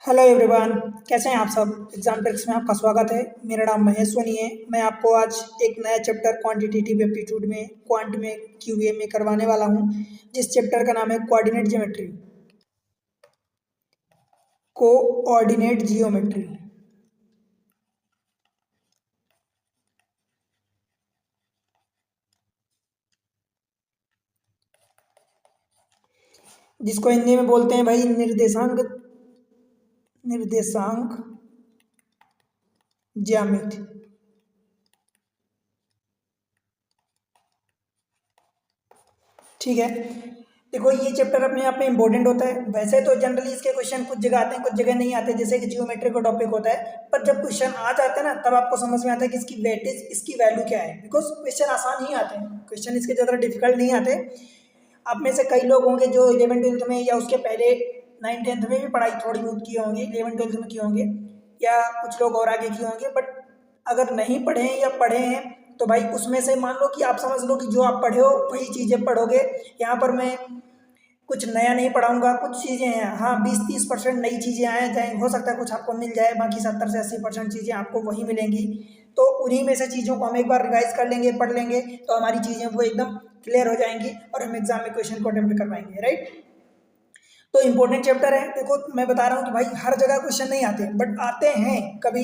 Hello everyone. कैसे हैं आप सब। एग्जाम ट्रिक्स में आपका स्वागत है। मेरा नाम महेश सोनी है। मैं आपको आज एक नया चैप्टर क्वांटिटेटिव एप्टीट्यूड में क्वांट में क्यूए में करवाने वाला हूं, जिस चैप्टर का नाम है कोऑर्डिनेट ज्योमेट्री। कोऑर्डिनेट जियोमेट्री, जिसको हिंदी में बोलते हैं भाई निर्देशांक निर्देशांक ज्यामिति। ठीक है, देखो ये चैप्टर अपने आप में इंपॉर्टेंट होता है। वैसे तो जनरली इसके क्वेश्चन कुछ जगह आते हैं, कुछ जगह नहीं आते, जैसे कि जियोमेट्री का टॉपिक होता है। पर जब क्वेश्चन आ जाते हैं ना, तब आपको समझ में आता है कि इसकी वेटेज, इसकी वैल्यू क्या है। बिकॉज क्वेश्चन आसान ही आते हैं, क्वेश्चन इसके ज़्यादा डिफिकल्ट नहीं आते। आप में से कई लोग होंगे जो 11th 12th में या उसके पहले 9th 10th में भी पढ़ाई थोड़ी बहुत किए होंगे, 11th 12th में किए होंगे, या कुछ लोग और आगे किए होंगे। बट अगर नहीं पढ़े हैं या पढ़े हैं तो भाई उसमें से मान लो कि आप समझ लो कि जो आप पढ़े हो वही चीज़ें पढ़ोगे। यहाँ पर मैं कुछ नया नहीं पढ़ाऊंगा, कुछ चीज़ें हैं, हाँ 20-30% नई चीज़ें आए जाए, हो सकता है कुछ आपको मिल जाए, बाकी 70 से 80% चीज़ें आपको वही मिलेंगी। तो उन्हीं में से चीज़ों को हम एक बार रिवाइज कर लेंगे, पढ़ लेंगे, तो हमारी चीज़ें वो एकदम क्लियर हो जाएंगी और हम एग्जाम में क्वेश्चन को अटेम्प्ट करवाएंगे। राइट, तो इंपॉर्टेंट चैप्टर है। देखो मैं बता रहा हूँ कि भाई हर जगह क्वेश्चन नहीं आते, बट आते हैं, कभी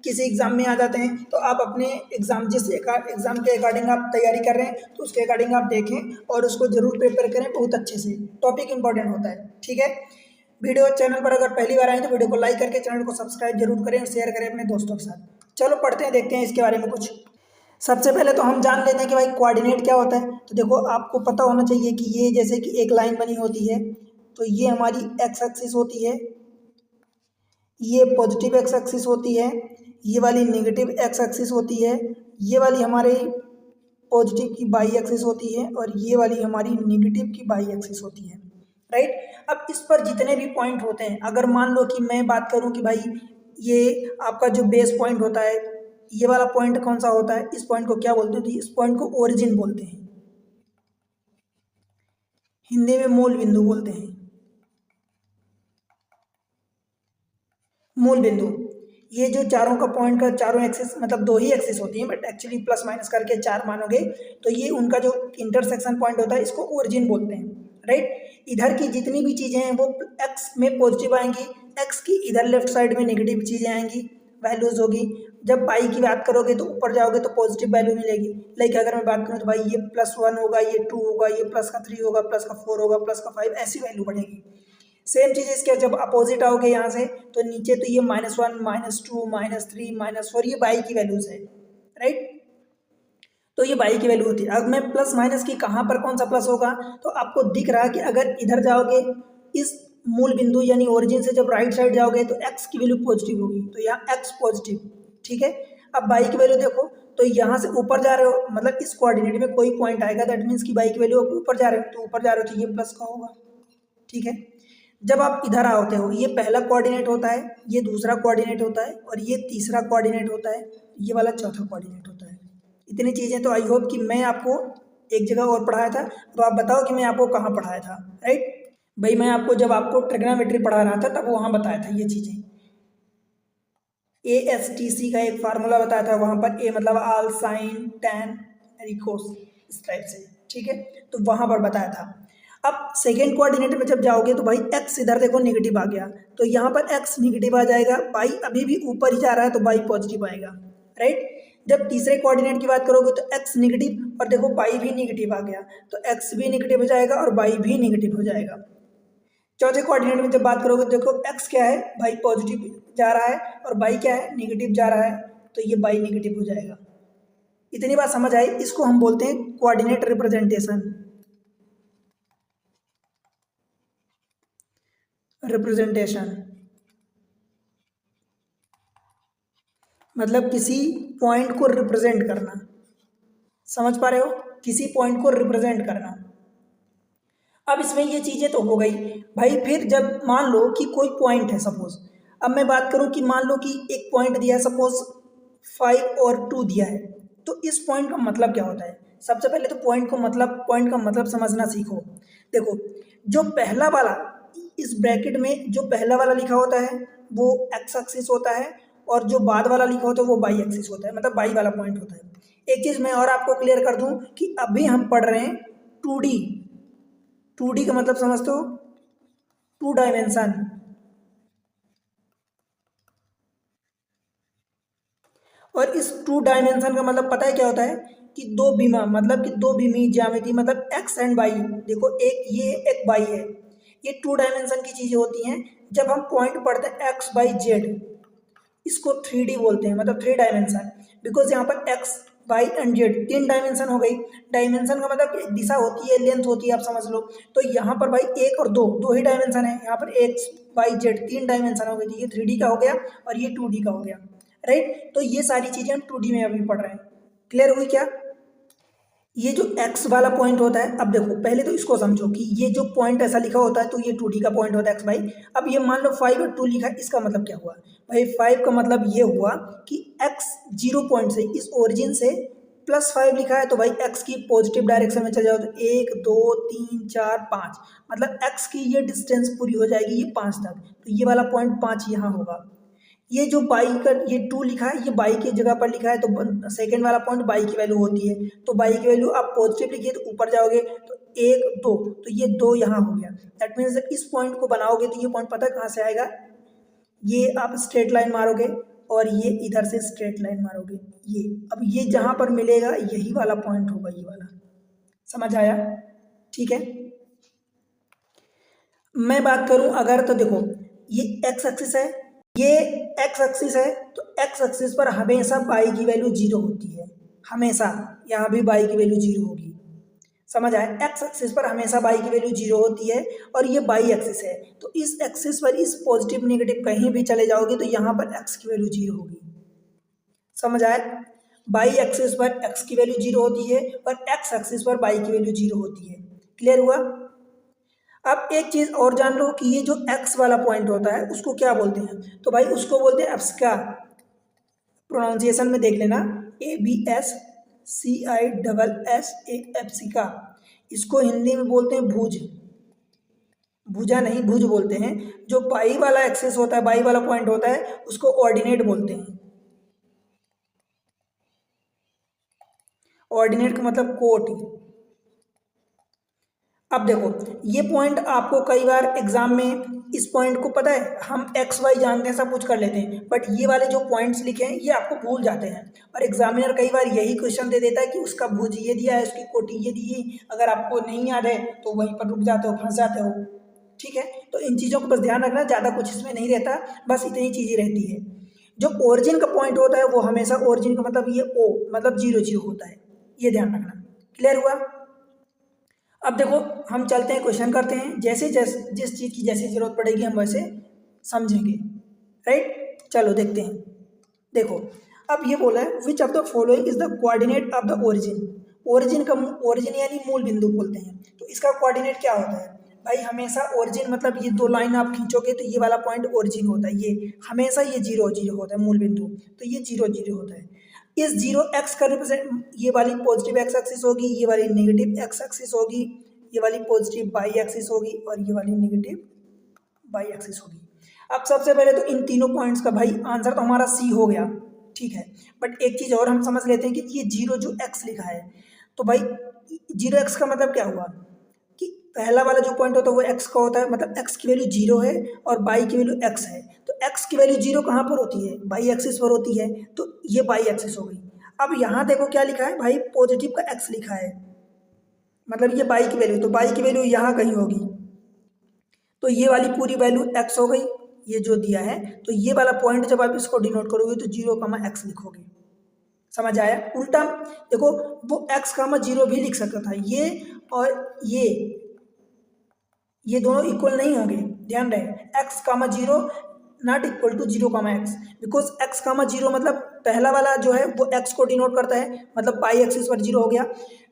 किसी एग्जाम में आ जाते हैं। तो आप अपने एग्जाम जिस एग्जाम के अकॉर्डिंग आप तैयारी कर रहे हैं, तो उसके अकॉर्डिंग आप देखें और उसको जरूर प्रिपेयर करें बहुत अच्छे से। टॉपिक इंपॉर्टेंट होता है। ठीक है, वीडियो चैनल पर अगर पहली बार आए तो वीडियो को लाइक करके चैनल को सब्सक्राइब जरूर करें और शेयर करें अपने दोस्तों के साथ। चलो पढ़ते हैं, देखते हैं इसके बारे में कुछ। सबसे पहले तो हम जान लेते हैं कि भाई कोऑर्डिनेट क्या होता है। तो देखो आपको पता होना चाहिए कि ये जैसे कि एक लाइन बनी होती है, तो ये हमारी एक्स एक्सिस होती है, ये पॉजिटिव एक्स एक्सिस होती है, ये वाली नेगेटिव एक्स एक्सिस होती है, ये वाली हमारे पॉजिटिव की बाई एक्सिस होती है, और ये वाली हमारी नेगेटिव की बाई एक्सिस होती है। राइट, अब इस पर जितने भी पॉइंट होते हैं, अगर मान लो कि मैं बात करूं कि भाई ये आपका जो बेस पॉइंट होता है, ये वाला पॉइंट कौन सा होता है, इस पॉइंट को क्या बोलते हैं, तो इस पॉइंट को ओरिजिन बोलते हैं, हिंदी में मूल बिंदु बोलते हैं। मूल बिंदु, ये जो चारों का पॉइंट का चारों एक्सिस, मतलब दो ही एक्सिस होती हैं, बट एक्चुअली प्लस माइनस करके चार मानोगे, तो ये उनका जो इंटरसेक्शन पॉइंट होता है, इसको ओरिजिन बोलते हैं। राइट, इधर की जितनी भी चीज़ें हैं वो एक्स में पॉजिटिव आएंगी, एक्स की इधर लेफ्ट साइड में नेगेटिव चीज़ें आएंगी, वैल्यूज होगी। जब पाई की बात करोगे तो ऊपर जाओगे तो पॉजिटिव वैल्यू मिलेगी। लाइक अगर मैं बात करूँ तो भाई ये +1 होगा, ये 2 होगा, ये प्लस का 3 होगा, प्लस का 4 होगा, प्लस का 5, ऐसी वैल्यू बढ़ेगी। सेम चीज़ इसके जब अपोजिट आओगे यहाँ से, तो नीचे तो ये -1 -2 -3 -4, ये बाई की वैल्यूज है। राइट, तो ये बाई की वैल्यू होती है। अब मैं प्लस माइनस की कहाँ पर कौन सा प्लस होगा, तो आपको दिख रहा है कि अगर इधर जाओगे इस मूल बिंदु यानी ओरिजिन से जब राइट साइड जाओगे तो एक्स की वैल्यू पॉजिटिव होगी, तो यहाँ एक्स पॉजिटिव। ठीक है, अब बाई की वैल्यू देखो, तो यहाँ से ऊपर जा रहे हो, मतलब इस कोऑर्डिनेट में कोई पॉइंट आएगा, दैट मीन्स की बाई की वैल्यू ऊपर जा रहे हो, तो ऊपर जा रहे हो तो ये प्लस का होगा। ठीक है, जब आप इधर आओते हो, ये पहला कोऑर्डिनेट होता है, ये दूसरा कोऑर्डिनेट होता है, और ये तीसरा कोऑर्डिनेट होता है, ये वाला चौथा कोऑर्डिनेट होता है। इतनी चीज़ें तो आई होप कि मैं आपको एक जगह और पढ़ाया था, तो आप बताओ कि मैं आपको कहाँ पढ़ाया था। राइट भाई, मैं आपको जब आपको ट्रिग्नोमेट्री पढ़ा रहा था तब वहाँ बताया था ये चीज़ें। ASTC का एक फार्मूला बताया था वहाँ पर, ए मतलब आल, साइन, टैन, रिकोस, इस टाइप से। ठीक है, तो वहाँ पर बताया था। अब सेकेंड कोऑर्डिनेट में जब जाओगे तो भाई एक्स इधर देखो नेगेटिव आ गया, तो यहाँ पर एक्स नेगेटिव आ जाएगा, बाई अभी भी ऊपर ही जा रहा है तो बाई पॉजिटिव आएगा। राइट, जब तीसरे कोऑर्डिनेट की बात करोगे तो एक्स नेगेटिव, और देखो बाई भी नेगेटिव आ गया, तो एक्स भी नेगेटिव हो जाएगा और बाई भी नेगेटिव हो जाएगा। चौथे कोऑर्डिनेट में जब बात करोगे तो देखो एक्स क्या है, भाई पॉजिटिव जा रहा है, और बाई क्या है, नेगेटिव जा रहा है, तो ये बाई नेगेटिव हो जाएगा। इतनी बात समझ आई, इसको हम बोलते हैं कोऑर्डिनेट रिप्रेजेंटेशन। रिप्रेजेंटेशन मतलब किसी पॉइंट को रिप्रेजेंट करना। समझ पा रहे हो, किसी पॉइंट को रिप्रेजेंट करना। अब इसमें ये चीज़ें तो हो गई भाई। फिर जब मान लो कि कोई पॉइंट है, सपोज अब मैं बात करूं कि मान लो कि एक पॉइंट दिया है, सपोज 5 और 2 दिया है, तो इस पॉइंट का मतलब क्या होता है। सबसे पहले तो पॉइंट का मतलब समझना सीखो। देखो जो पहला वाला इस ब्रैकेट में जो पहला वाला लिखा होता है वो एक्स एक्सिस होता है और जो बाद वाला लिखा होता है वो वाई एक्सिस होता है, मतलब वाई वाला पॉइंट होता है। एक चीज़ मैं और आपको क्लियर कर दूं कि अभी हम पढ़ रहे हैं 2D। 2D का मतलब समझते हो, 2 डायमेंशन। और इस 2 डायमेंशन का मतलब पता है क्या होता है कि दो बीमा, मतलब कि दो बीमी ज्यामिति, मतलब एक्स एंड वाई। देखो एक ये एक वाई है, ये 2 डायमेंशन की चीजें होती हैं। जब हम पॉइंट पढ़ते हैं एक्स वाई जेड, इसको 3D बोलते हैं, मतलब 3 डायमेंशन। बिकॉज यहाँ पर X Y and Z 3 dimension हो गई। डायमेंशन का मतलब एक दिशा होती है, लेंथ होती है, आप समझ लो। तो यहाँ पर भाई एक और दो, दो ही डायमेंशन है। यहाँ पर एक्स वाई जेड 3 डायमेंशन हो गई थी, ये 3D का हो गया और ये 2D का हो गया, राइट। तो ये सारी चीजें हम 2D में अभी पढ़ रहे हैं। क्लियर हुई क्या? ये जो x वाला पॉइंट होता है, अब देखो पहले तो इसको समझो कि ये जो पॉइंट ऐसा लिखा होता है तो ये 2D का पॉइंट होता है x वाई। अब ये मान लो 5 और 2 लिखा है, इसका मतलब क्या हुआ भाई? 5 का मतलब ये हुआ कि x 0 पॉइंट से, इस ओरिजिन से +5 लिखा है तो भाई x की पॉजिटिव डायरेक्शन में चल जाओ तो 1 2 3 4 5, मतलब x की ये डिस्टेंस पूरी हो जाएगी ये 5 तक। तो ये वाला पॉइंट 5 यहाँ होगा। ये जो बाई का ये 2 लिखा है, ये बाई की जगह पर लिखा है, तो सेकेंड वाला पॉइंट बाई की वैल्यू होती है। तो बाई की वैल्यू आप पॉजिटिव लिखिए तो ऊपर जाओगे तो 1 2, तो ये 2 यहाँ हो गया। दैट मीन्स इस पॉइंट को बनाओगे तो ये पॉइंट पता है कहाँ से आएगा? ये आप स्ट्रेट लाइन मारोगे और ये इधर से स्ट्रेट लाइन मारोगे, ये अब ये जहाँ पर मिलेगा यही वाला पॉइंट होगा, ये वाला। समझ आया? ठीक है। मैं बात करूं अगर, तो देखो ये एक्स एक्सिस है, ये एक्स एक्सिस है, तो एक्स एक्सिस पर हमेशा बाई की वैल्यू 0 होती है, हमेशा। यहाँ भी बाई की वैल्यू 0 होगी। समझ आया? एक्स एक्सिस पर हमेशा बाई की वैल्यू 0 होती है और ये बाई एक्सिस है। तो इस एक्सिस पर इस पॉजिटिव नेगेटिव कहीं भी चले जाओगे तो यहाँ पर एक्स की वैल्यू 0 होगी। समझ आया? बाई एक्सिस पर एक्स की वैल्यू 0 होती है और एक्स एक्सिस पर बाई की वैल्यू 0 होती है। क्लियर हुआ? अब एक चीज और जान लो कि ये जो x वाला पॉइंट होता है उसको क्या बोलते हैं? तो भाई उसको बोलते हैं एब्सका। प्रोनाउंसिएशन में देख लेना, ABSCISS एब्सिका। इसको हिंदी में बोलते हैं भुज, भुजा नहीं भुज बोलते हैं। जो बाई वाला एक्सेस होता है, बाई वाला पॉइंट होता है, उसको ऑर्डिनेट बोलते हैं। ऑर्डिनेट का मतलब कोट। अब देखो ये पॉइंट आपको कई बार एग्जाम में, इस पॉइंट को पता है हम एक्स वाई जानते हैं, सब कुछ कर लेते हैं, बट ये वाले जो पॉइंट्स लिखे हैं ये आपको भूल जाते हैं। और एग्जामिनर कई बार यही क्वेश्चन दे देता है कि उसका भुज ये दिया है, उसकी कोटि ये दी है, अगर आपको नहीं याद है तो वहीं पर रुक जाते हो, फंस जाते हो। ठीक है, तो इन चीज़ों को बस ध्यान रखना, ज़्यादा कुछ इसमें नहीं रहता, बस इतनी चीज़ें रहती है। जो ओरिजिन का पॉइंट होता है वो हमेशा ओरिजिन का मतलब ये ओ, मतलब 0 0 होता है, ये ध्यान रखना। क्लियर हुआ? अब देखो हम चलते हैं, क्वेश्चन करते हैं, जैसे जैसे जिस चीज़ की जैसी जरूरत पड़ेगी हम वैसे समझेंगे, राइट। चलो देखते हैं। देखो अब ये बोला है which of the following is the coordinate of the origin. Origin का, ओरिजिन यानी मूल बिंदु बोलते हैं, तो इसका कोऑर्डिनेट क्या होता है भाई? हमेशा ओरिजिन मतलब ये दो लाइन आप खींचोगे तो ये वाला पॉइंट ओरिजिन होता है, ये हमेशा ये 0 0 होता है मूल बिंदु, तो ये 0 0 होता है। इस 0 एक्स का रिप्रेजेंट, ये वाली पॉजिटिव एक्स एक्सिस होगी, ये वाली नेगेटिव एक्स एक्सिस होगी, ये वाली पॉजिटिव बाई एक्सिस होगी और ये वाली नेगेटिव बाई एक्सिस होगी। अब सबसे पहले तो इन तीनों पॉइंट्स का भाई आंसर तो हमारा सी हो गया, ठीक है। बट एक चीज़ और हम समझ लेते हैं कि ये 0 जो एक्स लिखा है, तो भाई 0 एक्स का मतलब क्या हुआ कि पहला वाला जो पॉइंट होता है वो एक्स का होता है, मतलब एक्स की वैल्यू 0 है और बाई की वैल्यू एक्स है। तो एक्स की वैल्यू 0 कहाँ पर होती है? बाई एक्सिस पर होती है, तो ये बाई एक्सिस हो गई। अब यहाँ देखो क्या लिखा है भाई, पॉजिटिव का एक्स लिखा है, मतलब ये बाई की वैल्यू, तो बाई की वैल्यू यहाँ कहीं होगी, तो ये वाली पूरी वैल्यू एक्स हो गई, ये जो दिया है। तो ये वाला पॉइंट जब आप इसको डिनोट करोगे तो 0 एक्स लिखोगे। समझ आया? उल्टा देखो, वो x 0 भी लिख सकता था, ये और ये दोनों इक्वल नहीं होंगे, ध्यान रहे। x 0 not equal to 0 X, because x 0 मतलब पहला वाला जो है वो x को डिनोट करता है, मतलब पाई एक्सिस पर 0 हो गया।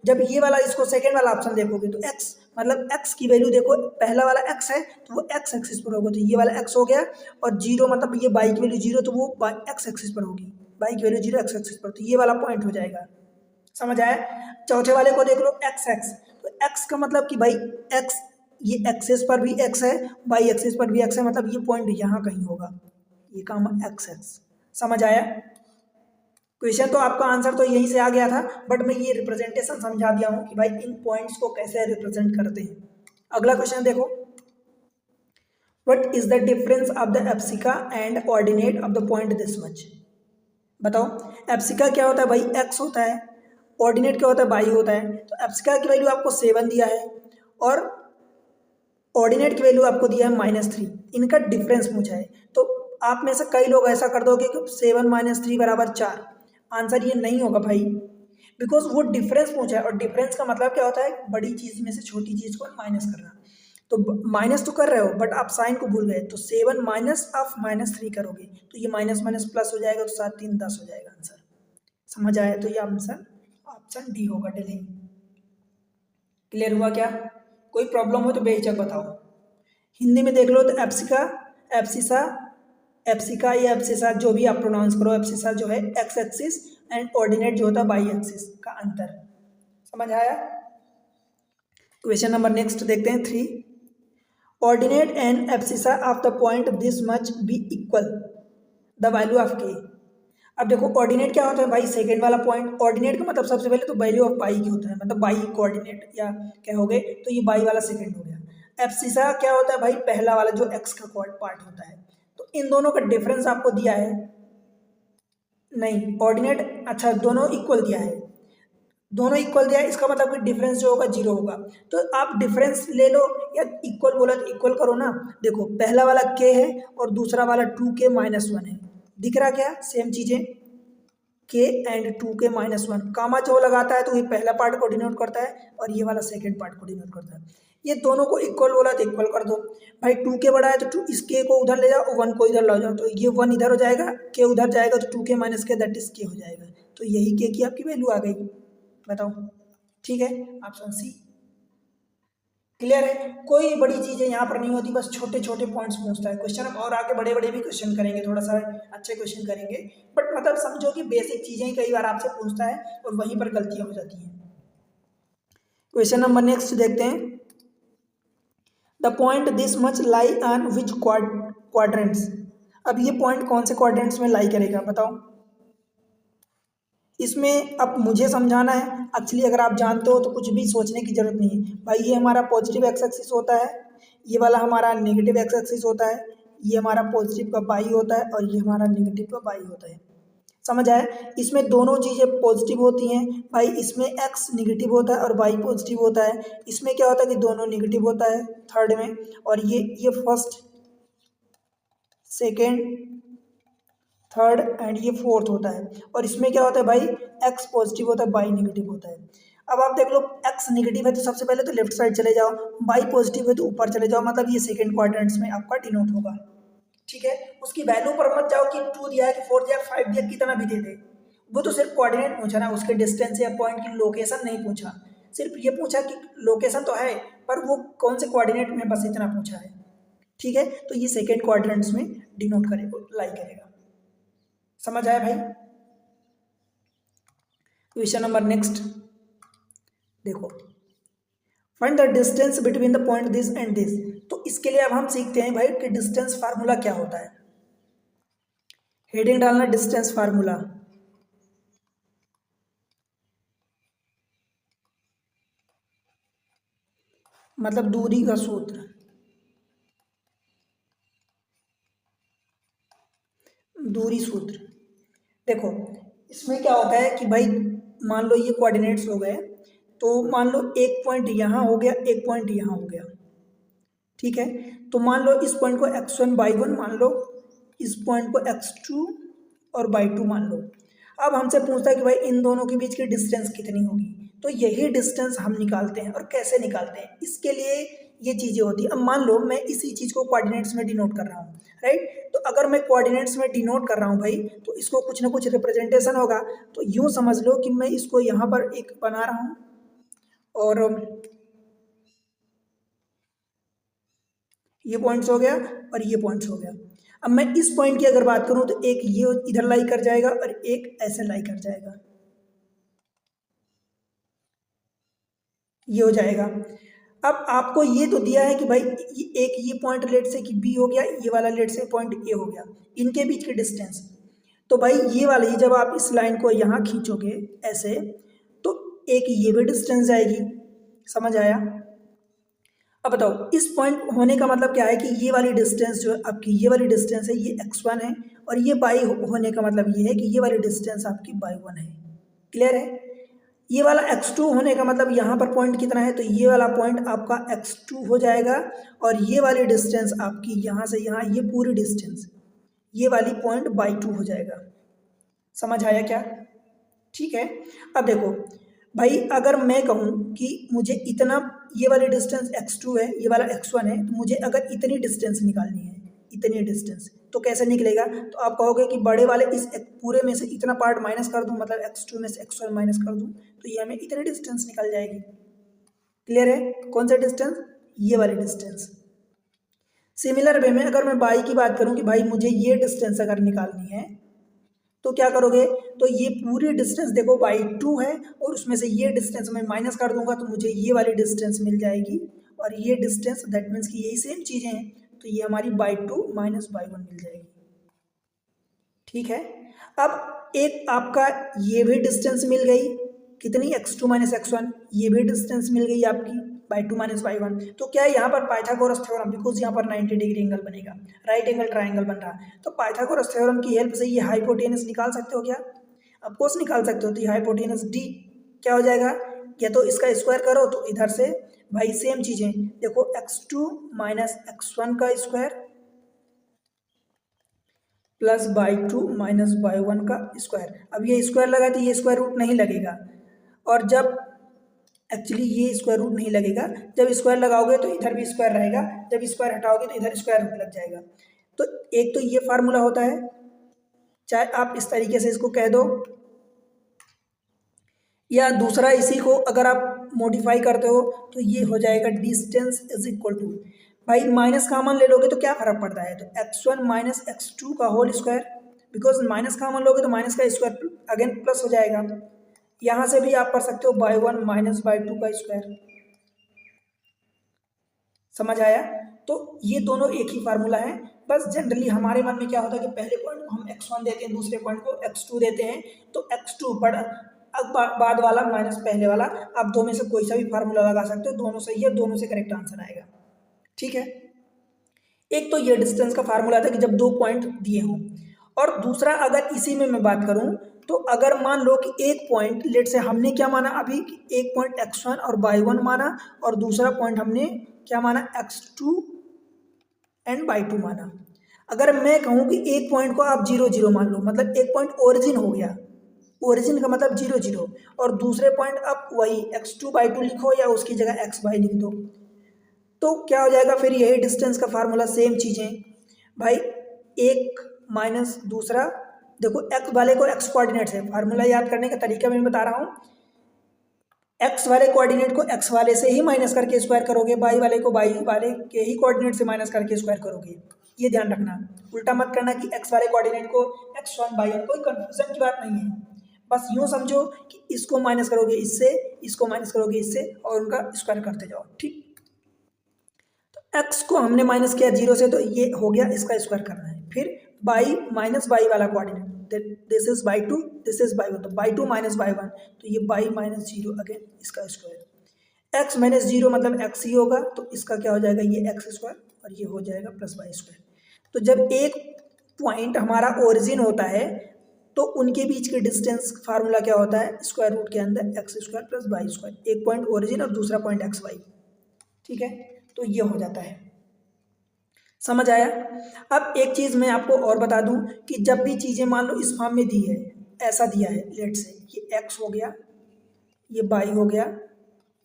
जब ये वाला, इसको सेकेंड वाला ऑप्शन देखोगे तो x मतलब x की वैल्यू देखो, पहला वाला x है तो वो x एक्सिस पर होगा, तो ये वाला x हो गया। और 0 मतलब ये बाई की वैल्यू 0, तो वो x एक्सिस पर होगी, बाई की वैल्यू 0 x एक्सिस पर, तो ये वाला पॉइंट हो जाएगा। समझ आया? चौथे वाले को देख लो, x, तो x का मतलब कि भाई x ये एक्सेस पर भी एक्स है, वाई एक्सेस पर भी एक्स है, मतलब ये पॉइंट यहाँ कहीं होगा, ये काम एक्स एक्स। समझ आया? क्वेश्चन तो आपका आंसर तो यहीं से आ गया था, बट मैं ये रिप्रेजेंटेशन समझा दिया हूँ कि भाई इन पॉइंट्स को कैसे रिप्रेजेंट करते हैं। अगला क्वेश्चन देखो, what is the difference of the abscissa and ordinate of the point this much. बताओ, एप्सिका क्या होता है भाई, एक्स होता है, ऑर्डिनेट क्या होता है, वाई होता है। तो एप्सिका की वैल्यू आपको 7 दिया है और ऑर्डिनेट की वैल्यू आपको दिया है -3, इनका डिफरेंस पूछा है। तो आप में से कई लोग ऐसा कर दोगे कि 7 - 3 = 4। आंसर ये नहीं होगा भाई, बिकॉज वो डिफरेंस पूछा है और डिफरेंस का मतलब क्या होता है, बड़ी चीज में से छोटी चीज को माइनस करना। तो माइनस तो कर रहे हो बट आप साइन को भूल गए, तो 7 माइनस आप -3 करोगे तो ये माइनस माइनस प्लस हो जाएगा, तो 7 3 10 हो जाएगा आंसर। समझ आया? तो ये आंसर ऑप्शन डी होगा, डेली। क्लियर हुआ क्या? कोई प्रॉब्लम हो तो बेहिचक बताओ। हिंदी में देख लो तो एप्सिका, एप्सिसा, एप्सिका या एप्सिसा जो भी आप प्रोनाउंस करो, एप्सिसा जो है एक्स एक्सिस एंड ऑर्डिनेट जो होता है वाई एक्सिस का अंतर। समझ आया? क्वेश्चन नंबर नेक्स्ट देखते हैं 3। Ordinate and abscissa of the point this much be equal the value of K. अब देखो ऑर्डिनेट क्या होता है भाई, सेकंड वाला पॉइंट। ऑर्डिनेट का मतलब सबसे पहले तो वैल्यू ऑफ पाई की होता है, मतलब बाई कोऑर्डिनेट या क्या हो गए, तो ये बाई वाला सेकंड हो गया। एप्सिसा क्या होता है भाई, पहला वाला जो एक्स का पार्ट होता है। तो इन दोनों का डिफरेंस आपको दिया है, नहीं ऑर्डिनेट, अच्छा दोनों इक्वल दिया है, दोनों इक्वल दिया है, इसका मतलब कि डिफरेंस जो होगा 0 होगा। तो आप डिफरेंस ले लो या इक्वल बोला तो इक्वल करो ना। देखो पहला वाला k है और दूसरा वाला 2k - 1 है, दिख रहा क्या, सेम चीजें, k एंड 2k - 1। कामा जो लगाता है तो ये पहला पार्ट को डिनोट करता है और ये वाला सेकंड पार्ट को डिनोट करता है। ये दोनों को इक्वल बोला तो इक्वल कर दो भाई। 2k बड़ा है तो 2 इस k को उधर ले जाओ, 1 को इधर ले जाओ, तो ये 1 इधर हो जाएगा, k उधर जाएगा तो 2k - k that is k हो जाएगा। तो यही k की आपकी वैल्यू आ गई। बताओ, ठीक है? ऑप्शन सी क्लियर है? कोई बड़ी चीजें यहाँ पर नहीं होती, बस छोटे छोटे पॉइंट्स पूछता है क्वेश्चन। हम और आगे बड़े बड़े भी क्वेश्चन करेंगे, थोड़ा सा अच्छे क्वेश्चन करेंगे, बट मतलब समझो कि बेसिक चीजें ही कई बार आपसे पूछता है और वहीं पर गलतियां हो जाती हैं। क्वेश्चन नंबर नेक्स्ट देखते हैं, the point this much lie on which quadrants. अब ये पॉइंट कौन से क्वाड्रेंट्स में लाई करेगा, बताओ। इसमें अब मुझे समझाना है, एक्चुअली अगर आप जानते हो तो कुछ भी सोचने की जरूरत नहीं है भाई। ये हमारा पॉजिटिव एक्स एक्सिस होता है, ये वाला हमारा नेगेटिव एक्स एक्सिस होता है, ये हमारा पॉजिटिव का बाई होता है और ये हमारा नेगेटिव का बाई होता है। समझ आया? इसमें दोनों चीज़ें पॉजिटिव होती हैं भाई, इसमें एक्स नेगेटिव होता है और वाई पॉजिटिव होता है। इसमें क्या होता है कि दोनों नेगेटिव होता है थर्ड में, और ये फर्स्ट, सेकेंड, थर्ड एंड ये फोर्थ होता है। और इसमें क्या होता है भाई, एक्स पॉजिटिव होता है, बाई नेगेटिव होता है। अब आप देख लो, एक्स नेगेटिव है तो सबसे पहले तो लेफ्ट साइड चले जाओ, बाई पॉजिटिव है तो ऊपर चले जाओ, मतलब ये सेकंड क्वाड्रेंट्स में आपका डिनोट होगा। ठीक है? उसकी वैल्यू पर मत जाओ कि 2 दिया है कि 4 दिया है 5 दिया, कितना भी दे दे, वो तो सिर्फ कोऑर्डिनेट पूछा ना, उसके डिस्टेंस या पॉइंट की लोकेशन नहीं पूछा। सिर्फ ये पूछा कि लोकेशन तो है पर वो कौन से कोऑर्डिनेट में, बस इतना पूछा है। ठीक है? तो ये सेकेंड क्वाड्रेंट्स में डिनोट करेगा, लाई करेगा। समझ आया भाई? क्वेश्चन नंबर नेक्स्ट देखो, find the distance between the point this and this. तो इसके लिए अब हम सीखते हैं भाई कि डिस्टेंस फार्मूला क्या होता है। हेडिंग डालना डिस्टेंस फार्मूला, मतलब दूरी का सूत्र। दूरी सूत्र देखो, इसमें क्या होता है कि भाई मान लो ये कोऑर्डिनेट्स हो गए, तो मान लो एक पॉइंट यहाँ हो गया, एक पॉइंट यहाँ हो गया। ठीक है? तो मान लो इस पॉइंट को x1 y1 मान लो, इस पॉइंट को x2 और y2 मान लो। अब हमसे पूछता है कि भाई इन दोनों के बीच की डिस्टेंस कितनी होगी, तो यही डिस्टेंस हम निकालते हैं। और कैसे निकालते हैं, इसके लिए ये चीज़ें होती है। अब मान लो मैं इसी चीज़ को कोऑर्डिनेट्स में डिनोट कर रहा हूँ, राइट? तो अगर मैं कोऑर्डिनेट्स में डिनोट कर रहा हूँ भाई, तो इसको कुछ ना कुछ रिप्रेजेंटेशन होगा। तो यूँ समझ लो कि मैं इसको यहाँ पर एक बना रहा हूँ और ये पॉइंट्स हो गया और ये पॉइंट्स हो गया। अब मैं इस पॉइंट की अगर बात करूं तो एक ये इधर लाई कर जाएगा और एक ऐसे लाई कर जाएगा, ये हो जाएगा। अब आपको ये तो दिया है कि भाई एक ये पॉइंट लेट से कि बी हो गया, ये वाला लेट से पॉइंट ए हो गया, इनके बीच की डिस्टेंस। तो भाई ये वाली जब आप इस लाइन को यहाँ खींचोगे ऐसे, तो एक ये भी डिस्टेंस जाएगी। समझ आया? अब बताओ इस पॉइंट होने का मतलब क्या है कि ये वाली डिस्टेंस जो आपकी ये वाली डिस्टेंस है ये x1 है, और ये बाई होने का मतलब ये है कि ये वाली डिस्टेंस आपकी y1 है। क्लियर है? ये वाला x2 होने का मतलब यहाँ पर पॉइंट कितना है, तो ये वाला पॉइंट आपका x2 हो जाएगा, और ये वाली डिस्टेंस आपकी यहाँ से यहाँ ये पूरी डिस्टेंस ये वाली पॉइंट y2 हो जाएगा। समझ आया क्या? ठीक है। अब देखो भाई अगर मैं कहूँ कि मुझे इतना ये वाली डिस्टेंस x2 है, ये वाला x1 है, तो मुझे अगर इतनी डिस्टेंस निकालनी है, इतनी डिस्टेंस, तो कैसे निकलेगा? तो आप कहोगे कि बड़े वाले इस पूरे में से इतना पार्ट माइनस कर दूं, मतलब x2 में से x1 माइनस कर दूं, तो ये हमें इतनी डिस्टेंस निकल जाएगी। क्लियर है? कौन सा डिस्टेंस? ये वाली डिस्टेंस। सिमिलर वे में अगर मैं बाई की बात करूँ कि भाई मुझे ये डिस्टेंस अगर निकालनी है, तो क्या करोगे? तो ये पूरी डिस्टेंस देखो y2 है, और उसमें से ये डिस्टेंस मैं माइनस कर दूंगा, तो मुझे ये वाली डिस्टेंस मिल जाएगी, और ये डिस्टेंस दैट मीन्स कि यही सेम चीज़ें हैं, तो ये हमारी y2 माइनस y1 मिल जाएगी। ठीक है। अब एक आपका ये भी डिस्टेंस मिल गई, कितनी? x2 माइनस x1, ये भी डिस्टेंस मिल गई आपकी y2 माइनस y1। तो क्या है यहाँ पर पाइथागोरस थ्योरम, बिकॉज यहाँ पर 90 डिग्री एंगल बनेगा, राइट एंगल ट्राइंगल बन रहा है, तो पाइथागोरस थ्योरम की हेल्प से ये हाइपोटेनस निकाल सकते हो क्या? ऑफ कोर्स निकाल सकते हो। तो ये हाइपोटेनस d क्या हो जाएगा? या तो इसका स्क्वायर करो, तो इधर से भाई सेम चीज़ें देखो, x2 माइनस x1 का square plus y2 minus y1 का स्क्वायर। अब ये स्क्वायर लगा तो ये स्क्वायर रूट नहीं लगेगा, और जब एक्चुअली ये स्क्वायर रूट नहीं लगेगा, जब स्क्वायर लगाओगे तो इधर भी स्क्वायर रहेगा, जब स्क्वायर हटाओगे तो इधर स्क्वायर रूट लग जाएगा। तो एक तो ये फार्मूला होता है, चाहे आप इस तरीके से इसको कह दो, या दूसरा इसी को अगर आप मॉडिफाई करते हो तो ये हो जाएगा डिस्टेंस इज इक्वल टू, भाई माइनस कॉमन ले लोगे तो क्या फर्क पड़ता है, तो x1 माइनस x2 का whole square, because minus common लोगे तो माइनस का स्क्वायर अगेन प्लस हो जाएगा। यहाँ से भी आप पढ़ सकते हो y1 माइनस y2 का स्क्वायर। समझ आया? तो ये दोनों एक ही फार्मूला है, बस जनरली हमारे मन में क्या होता है कि पहले पॉइंट को हम x1 देते हैं, दूसरे पॉइंट को x2 देते हैं, तो x2 बड़ा अब बाद वाला माइनस पहले वाला, आप दो में से कोई सा भी फार्मूला लगा सकते हो, दोनों सही है, दोनों से करेक्ट आंसर आएगा। ठीक है। एक तो ये डिस्टेंस का फार्मूला था कि जब दो पॉइंट दिए हों, और दूसरा अगर इसी में मैं बात करूं, तो अगर मान लो कि एक पॉइंट लेट से हमने क्या माना अभी, एक पॉइंट x1 और y1 माना, और दूसरा पॉइंट हमने क्या माना, x2 एंड y2 माना। अगर मैं कहूँ कि एक पॉइंट को आप 0 0 मान लो, मतलब एक पॉइंट ओरिजिन हो गया, ओरिजिन का मतलब 0 0, और दूसरे पॉइंट आप वही x2 y2 लिखो या उसकी जगह x y लिख दो, तो क्या हो जाएगा? फिर यही डिस्टेंस का फार्मूला, सेम चीज़ें भाई, एक माइनस दूसरा, देखो x वाले को x कोऑर्डिनेट है, फार्मूला याद करने का तरीका मैं बता रहा हूँ, x वाले कोऑर्डिनेट को x वाले से ही माइनस करके स्क्वायर करोगे, y वाले को y वाले के ही कोऑर्डिनेट से माइनस करके स्क्वायर करोगे। ये ध्यान रखना, उल्टा मत करना कि x वाले कोऑर्डिनेट को x1 y1, कोई कंफ्यूजन की बात नहीं है, बस यूँ समझो कि इसको माइनस करोगे इससे, इसको माइनस करोगे इससे, और उनका स्क्वायर करते जाओ। ठीक, x को हमने माइनस किया 0 से, तो ये हो गया, इसका स्क्वायर करना है। फिर y माइनस y वाला coordinate, this is y2, this is y1, तो y2 माइनस y1, तो ये y माइनस 0 अगेन इसका स्क्वायर, x माइनस 0 मतलब x ही होगा, तो इसका क्या हो जाएगा, ये x स्क्वायर, और ये हो जाएगा प्लस y स्क्वायर। तो जब एक पॉइंट हमारा ओरिजिन होता है, तो उनके बीच के डिस्टेंस फार्मूला क्या होता है, स्क्वायर रूट के अंदर X square plus Y square, एक पॉइंट ओरिजिन और दूसरा पॉइंट एक्स वाई। ठीक है, तो ये हो जाता है। समझ आया? अब एक चीज़ मैं आपको और बता दूं कि जब भी चीज़ें मान लो इस फॉर्म में दी है, ऐसा दिया है, लेट से ये एक्स हो गया, ये बाई हो गया,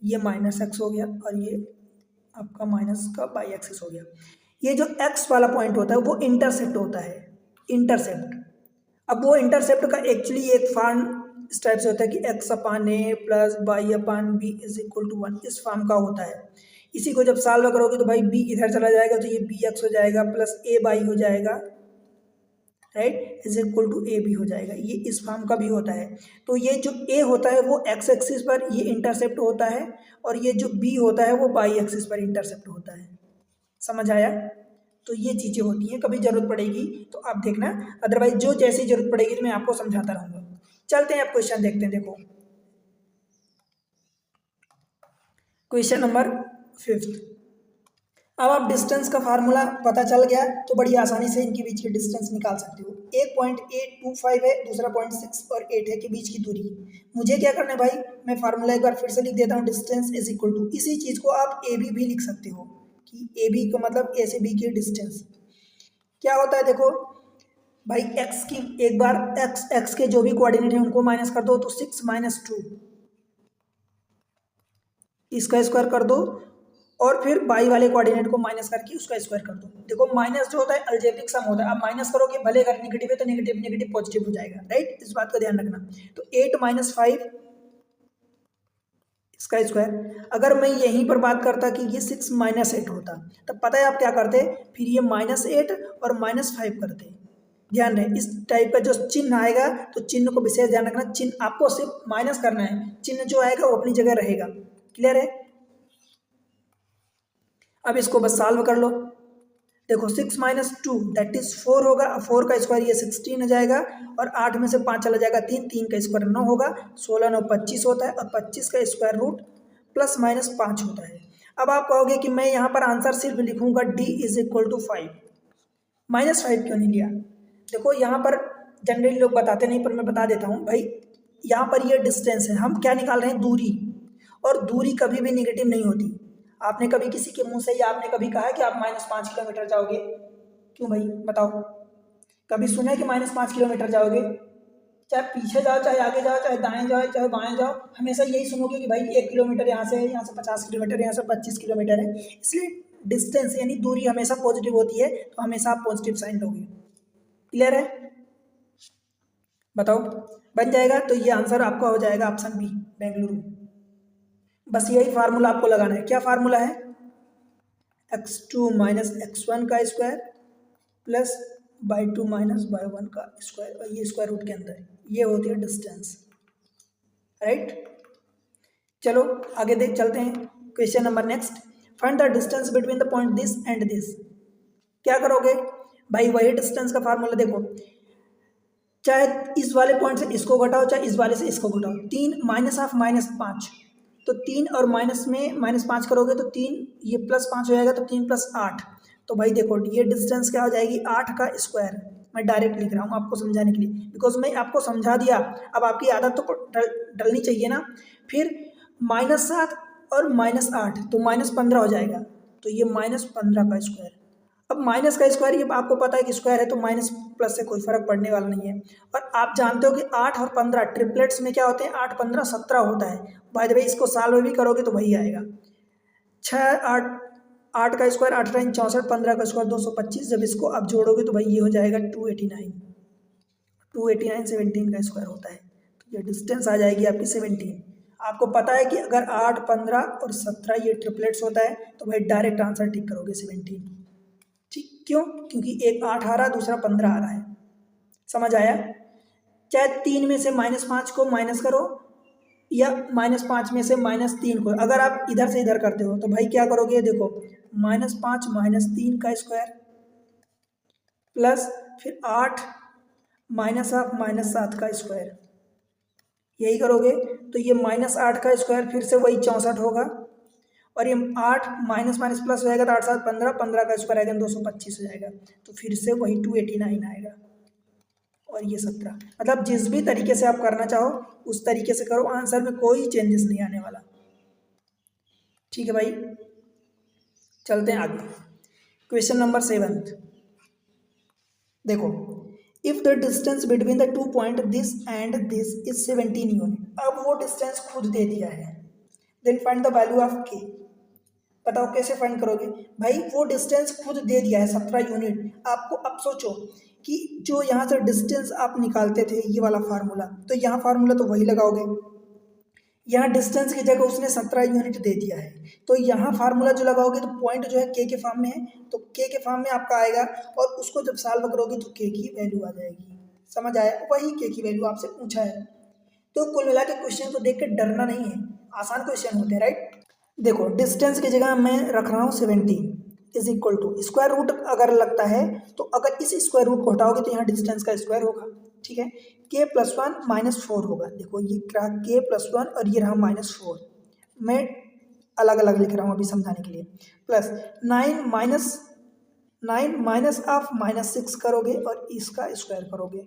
ये माइनस एक्स हो गया, और ये आपका माइनस का बाई एक्सिस हो गया। ये जो एक्स वाला पॉइंट होता है वो इंटरसेप्ट होता है, इंटरसेप्ट। अब वो इंटरसेप्ट का एक्चुअली एक फॉर्म इस टाइप से होता है कि X upon A plus y upon B is equal to 1, इस फॉर्म का होता है। इसी को जब सॉल्व करोगे तो भाई बी इधर चला जाएगा, तो ये बी एक्स हो जाएगा प्लस ए बाई हो जाएगा, right, is equal to A B हो जाएगा। ये इस फॉर्म का भी होता है। तो ये जो ए होता है वो एक्स एक्सिस पर ये इंटरसेप्ट होता है, और ये जो बी होता है वो वाई एक्सिस पर इंटरसेप्ट होता है। समझ आया? तो ये चीज़ें होती हैं, कभी जरूरत पड़ेगी तो आप देखना, अदरवाइज जो जैसी जरूरत पड़ेगी तो मैं आपको समझाता रहूँगा। चलते हैं, अब क्वेश्चन देखते हैं। देखो क्वेश्चन नंबर 5। अब आप डिस्टेंस का फार्मूला पता चल गया तो बड़ी आसानी से इनके बीच की डिस्टेंस निकाल सकते हो। एक पॉइंट 825 है, दूसरा पॉइंट 6 और 8 है के बीच की दूरी। मुझे क्या करना है भाई, मैं फार्मूला एक बार फिर से लिख देता हूँ। डिस्टेंस इज इक्वल टू, इसी चीज़ को आप ए बी भी लिख सकते हो कि ए बी का मतलब ए से बी की डिस्टेंस क्या होता है। देखो भाई एक्स की, एक बार एक्स के जो भी कोऑर्डिनेट है उनको माइनस कर दो, तो 6 माइनस 2 इसका स्क्वायर कर दो, और फिर बाई वाले कोऑर्डिनेट को माइनस करके उसका स्क्वायर कर दो। देखो माइनस जो होता है अलजेब्रिक सम होता है, आप माइनस करोगे भले अगर नेगेटिव है तो नेगेटिव नेगेटिव पॉजिटिव हो जाएगा, राइट, इस बात का ध्यान रखना। तो 8 माइनस 5 इसका स्क्वायर। अगर मैं यहीं पर बात करता कि ये 6 माइनस 8 होता, तब पता है आप क्या करते, फिर ये -8 और -5 करते। ध्यान रहे, इस टाइप का जो चिन्ह आएगा तो चिन्ह को विशेष ध्यान रखना, चिन्ह आपको सिर्फ माइनस करना है, चिन्ह जो आएगा वो अपनी जगह रहेगा। क्लियर है? अब इसको बस सॉल्व कर लो। देखो 6 माइनस 2 दैट इज 4 होगा, 4 का स्क्वायर ये 16 हो जाएगा, और 8 में से 5 चला जाएगा 3, 3 का स्क्वायर 9 होगा, 16 9 25 होता है, और 25 का स्क्वायर रूट प्लस माइनस 5 होता है। अब आप कहोगे कि मैं यहाँ पर आंसर सिर्फ लिखूंगा d इज इक्वल टू 5, -5 क्यों नहीं लिया? देखो यहाँ पर जनरली लोग बताते नहीं, पर मैं बता देता हूँ भाई। यहाँ पर ये डिस्टेंस है, हम क्या निकाल रहे हैं, दूरी, और दूरी कभी भी निगेटिव नहीं होती। आपने कभी किसी के मुंह से या आपने कभी कहा है कि आप -5 किलोमीटर जाओगे? क्यों भाई बताओ, कभी सुना है कि -5 किलोमीटर जाओगे? चाहे पीछे जाओ, चाहे आगे जाओ, चाहे दाएं जाओ, चाहे बाएं जाओ, हमेशा यही सुनोगे कि भाई 1 किलोमीटर यहाँ से है, यहाँ से 50 किलोमीटर, यहाँ से 25 किलोमीटर है। इसलिए डिस्टेंस यानी दूरी हमेशा पॉजिटिव होती है, तो हमेशा आप पॉजिटिव साइन लोगे। क्लियर है? बताओ, बन जाएगा? तो ये आंसर आपका हो जाएगा ऑप्शन बी, बेंगलुरु। बस यही फार्मूला आपको लगाना है। क्या फार्मूला है? x2 माइनस x1 का square plus y2 minus y1 का स्क्वायर, और ये स्क्वायर रूट के अंदर, ये होती है डिस्टेंस, राइट। चलो आगे देख चलते हैं। Question number next, find the distance between the point this and this. क्या करोगे भाई, वही डिस्टेंस का फार्मूला। देखो चाहे इस वाले पॉइंट से इसको घटाओ, चाहे इस वाले से इसको घटाओ, 3 माइनस हाफ -5, तो 3 और माइनस में -5 करोगे तो 3, ये +5 हो जाएगा, तो 3 + 8। तो भाई देखो ये डिस्टेंस क्या हो जाएगी, 8 का स्क्वायर। मैं डायरेक्ट लिख रहा हूँ आपको समझाने के लिए, बिकॉज मैं आपको समझा दिया, अब आपकी आदत तो डलनी चाहिए ना। फिर -7 और -8 तो -15 हो जाएगा, तो ये -15 का स्क्वायर। अब माइनस का स्क्वायर, ये आपको पता है कि स्क्वायर है, तो माइनस प्लस से कोई फर्क पड़ने वाला नहीं है। और आप जानते हो कि 8 और 15 ट्रिपलेट्स में क्या होते हैं, 8 15 17 होता है। बाय द वे इसको सॉल्व भी करोगे तो वही आएगा। 6 8 8 का स्क्वायर 8 9 64, 15 का स्क्वायर 225। जब इसको आप जोड़ोगे तो भाई ये हो जाएगा 289, 17 का स्क्वायर होता है। तो ये डिस्टेंस आ जाएगी आपकी 17। आपको पता है कि अगर 8 15 और 17 ये ट्रिपलेट्स होता है, तो भाई डायरेक्ट आंसर टिक करोगे 17। ठीक, क्यों? क्योंकि एक 8 आ रहा, दूसरा 15 आ रहा है। समझ आया? चाहे 3 में से -5 को माइनस करो, या -5 में से -3 को, अगर आप इधर से इधर करते हो तो भाई क्या करोगे, देखो -5 -3 का स्क्वायर प्लस फिर 8 माइनस हाफ -7 का स्क्वायर, यही करोगे। तो ये -8 का स्क्वायर फिर से वही 64 होगा, और ये 8 माइनस माइनस प्लस हो जाएगा, तो 8 7 15, 15 का स्क्वायर आएगा 225 हो जाएगा, तो फिर से वही 289 आएगा, और ये 17। मतलब जिस भी तरीके से आप करना चाहो उस तरीके से करो, आंसर में कोई चेंजेस नहीं आने वाला। ठीक है भाई, चलते हैं आगे। क्वेश्चन नंबर 7, देखो if the distance between the 2 point this and this is 17 unit. अब वो डिस्टेंस खुद दे दिया है, then find the value of K. बताओ कैसे फाइंड करोगे भाई, वो डिस्टेंस खुद दे दिया है 17 यूनिट आपको। अब सोचो कि जो यहाँ से डिस्टेंस आप निकालते थे, ये वाला फार्मूला, तो यहाँ फार्मूला तो वही लगाओगे, यहाँ डिस्टेंस की जगह उसने 17 यूनिट दे दिया है, तो यहाँ फार्मूला जो लगाओगे तो पॉइंट जो है के फॉर्म में है, तो के के फॉर्म में आपका आएगा, और उसको जब सॉल्व करोगे तो के की वैल्यू आ जाएगी। समझ आया? वही के की वैल्यू आपसे पूछा है। तो कुल मिला के क्वेश्चन को देख के डरना नहीं है, आसान क्वेश्चन होते हैं, राइट। देखो डिस्टेंस की जगह मैं रख रहा हूँ 70 is equal to square root अगर लगता है, तो अगर इस स्क्वायर रूट को हटाओगे तो यहाँ डिस्टेंस का स्क्वायर होगा, ठीक है। के प्लस वन माइनस फोर होगा, देखो ये रहा के प्लस वन और ये रहा माइनस फोर, मैं अलग अलग लिख रहा हूँ अभी समझाने के लिए। Plus nine minus of minus six करोगे और इसका स्क्वायर करोगे।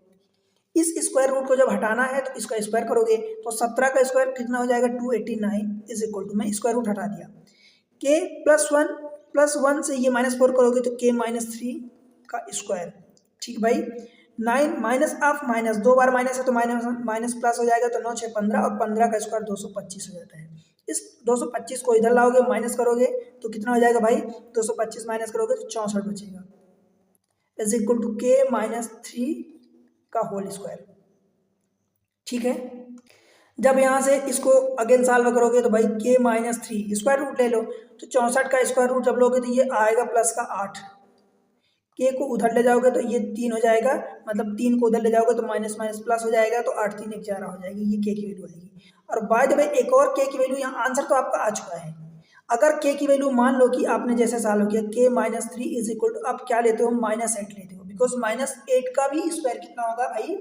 इस स्क्वायर रूट को जब हटाना है तो इसका स्क्वायर करोगे, तो 17 का स्क्वायर कितना हो जाएगा 289 इज इक्वल टू, मैं स्क्वायर रूट हटा दिया, के प्लस वन से ये माइनस फोर करोगे तो के माइनस थ्री का स्क्वायर, ठीक भाई। 9 माइनस ऑफ माइनस, दो बार माइनस है तो माइनस माइनस प्लस हो जाएगा, तो 9 6 15 और 15 का स्क्वायर 225 हो जाता है। इस 225 को इधर लाओगे माइनस करोगे तो कितना हो जाएगा भाई, 225 माइनस करोगे तो 64 बचेगा, इज इक्वल टू के माइनस थ्री का होल स्क्वायर, ठीक है। जब यहाँ से इसको अगेन सॉल्व करोगे तो भाई के माइनस थ्री स्क्वायर रूट ले लो, तो 64 का स्क्वायर रूट जब लोगे तो ये आएगा प्लस का 8, के को उधर ले जाओगे तो ये 3 हो जाएगा, मतलब 3 को उधर ले जाओगे तो माइनस माइनस प्लस हो जाएगा, तो 8 3 11 हो जाएगी, ये के की वैल्यू आएगी। और बाय द वे एक और के की वैल्यू, यहाँ आंसर तो आपका आ चुका है। अगर के की वैल्यू मान लो कि आपने जैसे सॉल्व किया K minus three is equal to, आप क्या लेते हो माइनस एट लेते हो, बिकॉज माइनस एट का भी स्क्वायर कितना होगा भाई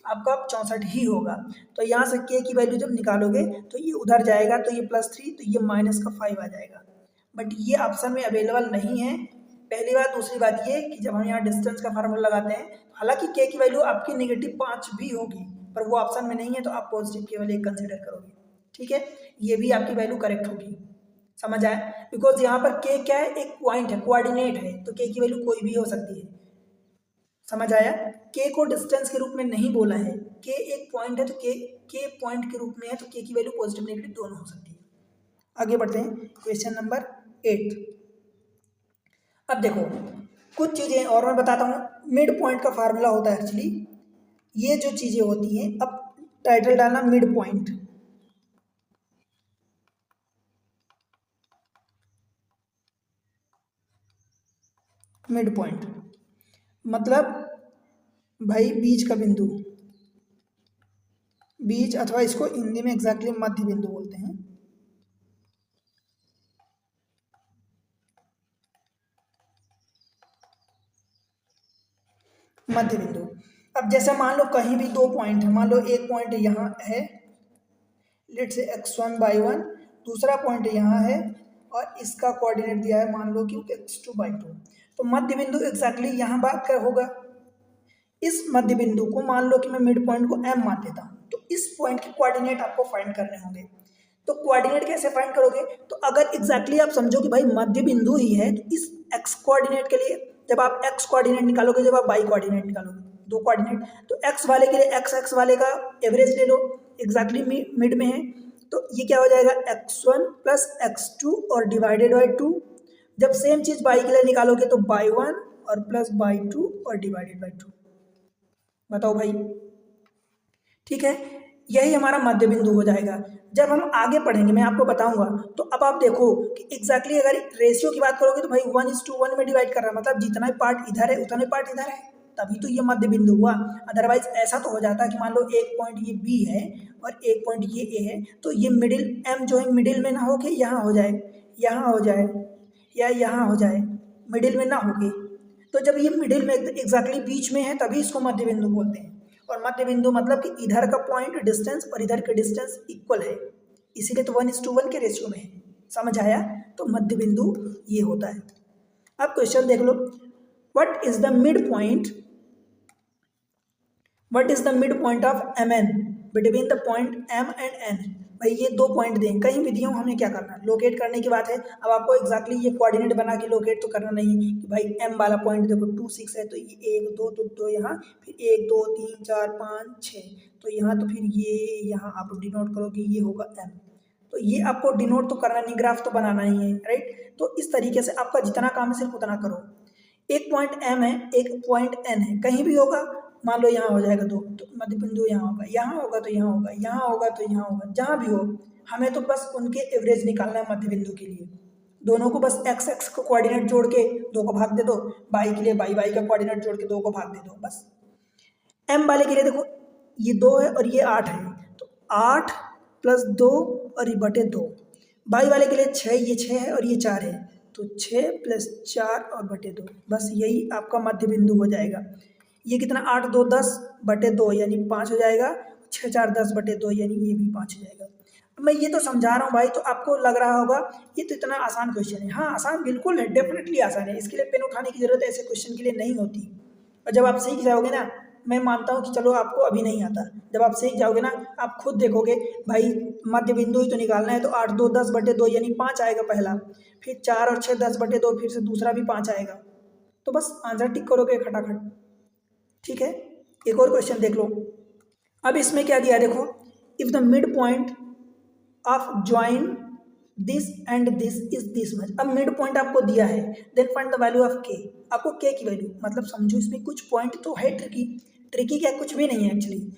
आपका 64 ही होगा। तो यहाँ से के की वैल्यू जब निकालोगे तो ये उधर जाएगा, तो ये प्लस थ्री, तो ये माइनस का 5 आ जाएगा, बट ये ऑप्शन में अवेलेबल नहीं है, पहली बात। दूसरी बात ये कि जब हम यहाँ डिस्टेंस का फार्मूला लगाते हैं, हालांकि के की वैल्यू आपकी नेगेटिव 5 भी होगी, पर वो ऑप्शन में नहीं है, तो आप पॉजिटिव केवल एक कंसिडर करोगे, ठीक है। ये भी आपकी वैल्यू करेक्ट होगी, समझ आया। बिकॉज यहाँ पर के क्या है, एक पॉइंट है, कोऑर्डिनेट है, तो के की वैल्यू कोई भी हो सकती है, समझ आया। के को डिस्टेंस के रूप में नहीं बोला है, के एक पॉइंट है, तो के पॉइंट के रूप में है, तो के की वैल्यू पॉजिटिव नेगेटिव दोनों हो सकती है। आगे बढ़ते हैं, क्वेश्चन नंबर 8। अब देखो कुछ चीज़ें और मैं बताता हूँ, मिड पॉइंट का फार्मूला होता है एक्चुअली, ये जो चीज़ें होती हैं, अब टाइटल डालना मिड पॉइंट, मिड पॉइंट मतलब भाई बीच का बिंदु, बीच, अथवा इसको हिंदी में एग्जैक्टली मध्य बिंदु बोलते हैं। मध्य बिंदु, अब जैसे मान लो कहीं भी दो पॉइंट है, मान लो एक पॉइंट यहाँ है, लेट से x1/1, दूसरा पॉइंट यहाँ है और इसका कोऑर्डिनेट दिया है मान लो कि x2/2, तो मध्य बिंदु एग्जैक्टली यहाँ बात कर होगा। इस मध्य बिंदु को मान लो कि मैं मिड पॉइंट को m मान लेता हूँ, तो इस पॉइंट के कोऑर्डिनेट आपको फाइंड करने होंगे। तो कोऑर्डिनेट कैसे फाइंड करोगे, तो अगर एग्जैक्टली आप समझो कि भाई मध्य बिंदु ही है, तो इस x कोऑर्डिनेट के लिए जब आप x कोऑर्डिनेट निकालोगे, जब आप y कोऑर्डिनेट निकालोगे, दो कोऑर्डिनेट, तो x वाले के लिए x वाले का एवरेज ले लो, एग्जैक्टली मिड में है, तो ये क्या हो जाएगा x1 प्लस x2 और डिवाइडेड बाई 2। जब सेम चीज y के लिए निकालोगे तो बाई 1 और प्लस बाई 2 और डिवाइडेड बाई 2। बताओ भाई, ठीक है, यही हमारा मध्य बिंदु हो जाएगा। जब हम आगे पढ़ेंगे मैं आपको बताऊंगा, तो अब आप देखो कि एग्जैक्टली अगर रेशियो की बात करोगे तो भाई 1:1 में डिवाइड कर रहा है, मतलब जितना भी पार्ट इधर है उतना ही पार्ट इधर है, तभी तो ये मध्य बिंदु हुआ। अदरवाइज ऐसा तो हो जाता है कि मान लो एक पॉइंट ये बी है और एक पॉइंट ये ए है, तो ये मिडिल एम जो है मिडिल में ना होके यहाँ हो जाए, यहाँ हो जाए, या यहाँ हो जाए, मिडिल में ना होके, तो जब ये मिडिल में एग्जैक्टली बीच में है तभी इसको मध्य बिंदु बोलते हैं। और मध्य बिंदु मतलब कि इधर का पॉइंट डिस्टेंस और इधर का डिस्टेंस इक्वल है, इसीलिए तो 1:1 के रेशियो में है, समझ आया। तो मध्य बिंदु ये होता है। अब क्वेश्चन देख लो, what is the mid point, what is the mid point of M N between the point M and N. भाई ये दो पॉइंट दें, कहीं भी दिए हमें क्या करना, लोकेट करने की बात है। अब आपको एग्जैक्टली ये कोऑर्डिनेट बना के लोकेट तो करना नहीं है कि भाई एम वाला पॉइंट देखो 2 6 है, तो ये 1 2 तो 2 यहाँ, फिर 1 2 3 4 5 6, तो यहाँ, तो फिर ये यहाँ आप डिनोट करोगे, ये होगा एम, तो ये आपको डिनोट तो करना नहीं, ग्राफ तो बनाना ही है, राइट। तो इस तरीके से आपका जितना काम है सिर्फ उतना करो। एक पॉइंट एम है, एक पॉइंट एन है, कहीं भी होगा, मान लो यहाँ हो जाएगा 2, तो मध्य बिंदु यहाँ होगा, यहाँ होगा तो यहाँ होगा, यहाँ होगा तो यहाँ होगा, जहाँ भी हो हमें तो बस उनके एवरेज निकालना है मध्य बिंदु के लिए। दोनों को बस एक्स एक्स को कोऑर्डिनेट जोड़ के 2 को भाग दे दो, वाई के लिए वाई वाई का कोऑर्डिनेट जोड़ के 2 को भाग दे दो बस। एम वाले के लिए देखो ये 2 है और ये 8 है, तो 8 + 2 और ये बटे 2। वाई वाले के लिए 6, ये 6 है और ये 4 है, तो 6 + 4 और बटे 2, बस यही आपका मध्य बिंदु हो जाएगा। ये कितना 8 2 10 बटे 2 यानी 5 हो जाएगा, 6 4 10 बटे 2 यानी ये भी 5 हो जाएगा। मैं ये तो समझा रहा हूँ भाई, तो आपको लग रहा होगा ये तो इतना आसान क्वेश्चन है। हाँ आसान बिल्कुल है, डेफिनेटली आसान है, इसके लिए पेन उठाने की जरूरत ऐसे क्वेश्चन के लिए नहीं होती। और जब आप सीख जाओगे ना, मैं मानता हूँ कि चलो आपको अभी नहीं आता, जब आप सीख जाओगे ना आप खुद देखोगे भाई मध्य बिंदु ही तो निकालना है, तो 8 2 10 बटे 2 यानी 5 आएगा पहला, फिर 4 और 6 10 बटे 2, फिर से दूसरा भी 5 आएगा, तो बस आंसर टिक करोगे खटाखट। ठीक है, एक और क्वेश्चन देख लो। अब इसमें क्या दिया देखो, if the mid point of join this and this is this much. अब मिड पॉइंट आपको दिया है, then find the value of K. आपको के की वैल्यू, मतलब समझो इसमें कुछ पॉइंट तो है ट्रिकी, ट्रिकी क्या कुछ भी नहीं है एक्चुअली।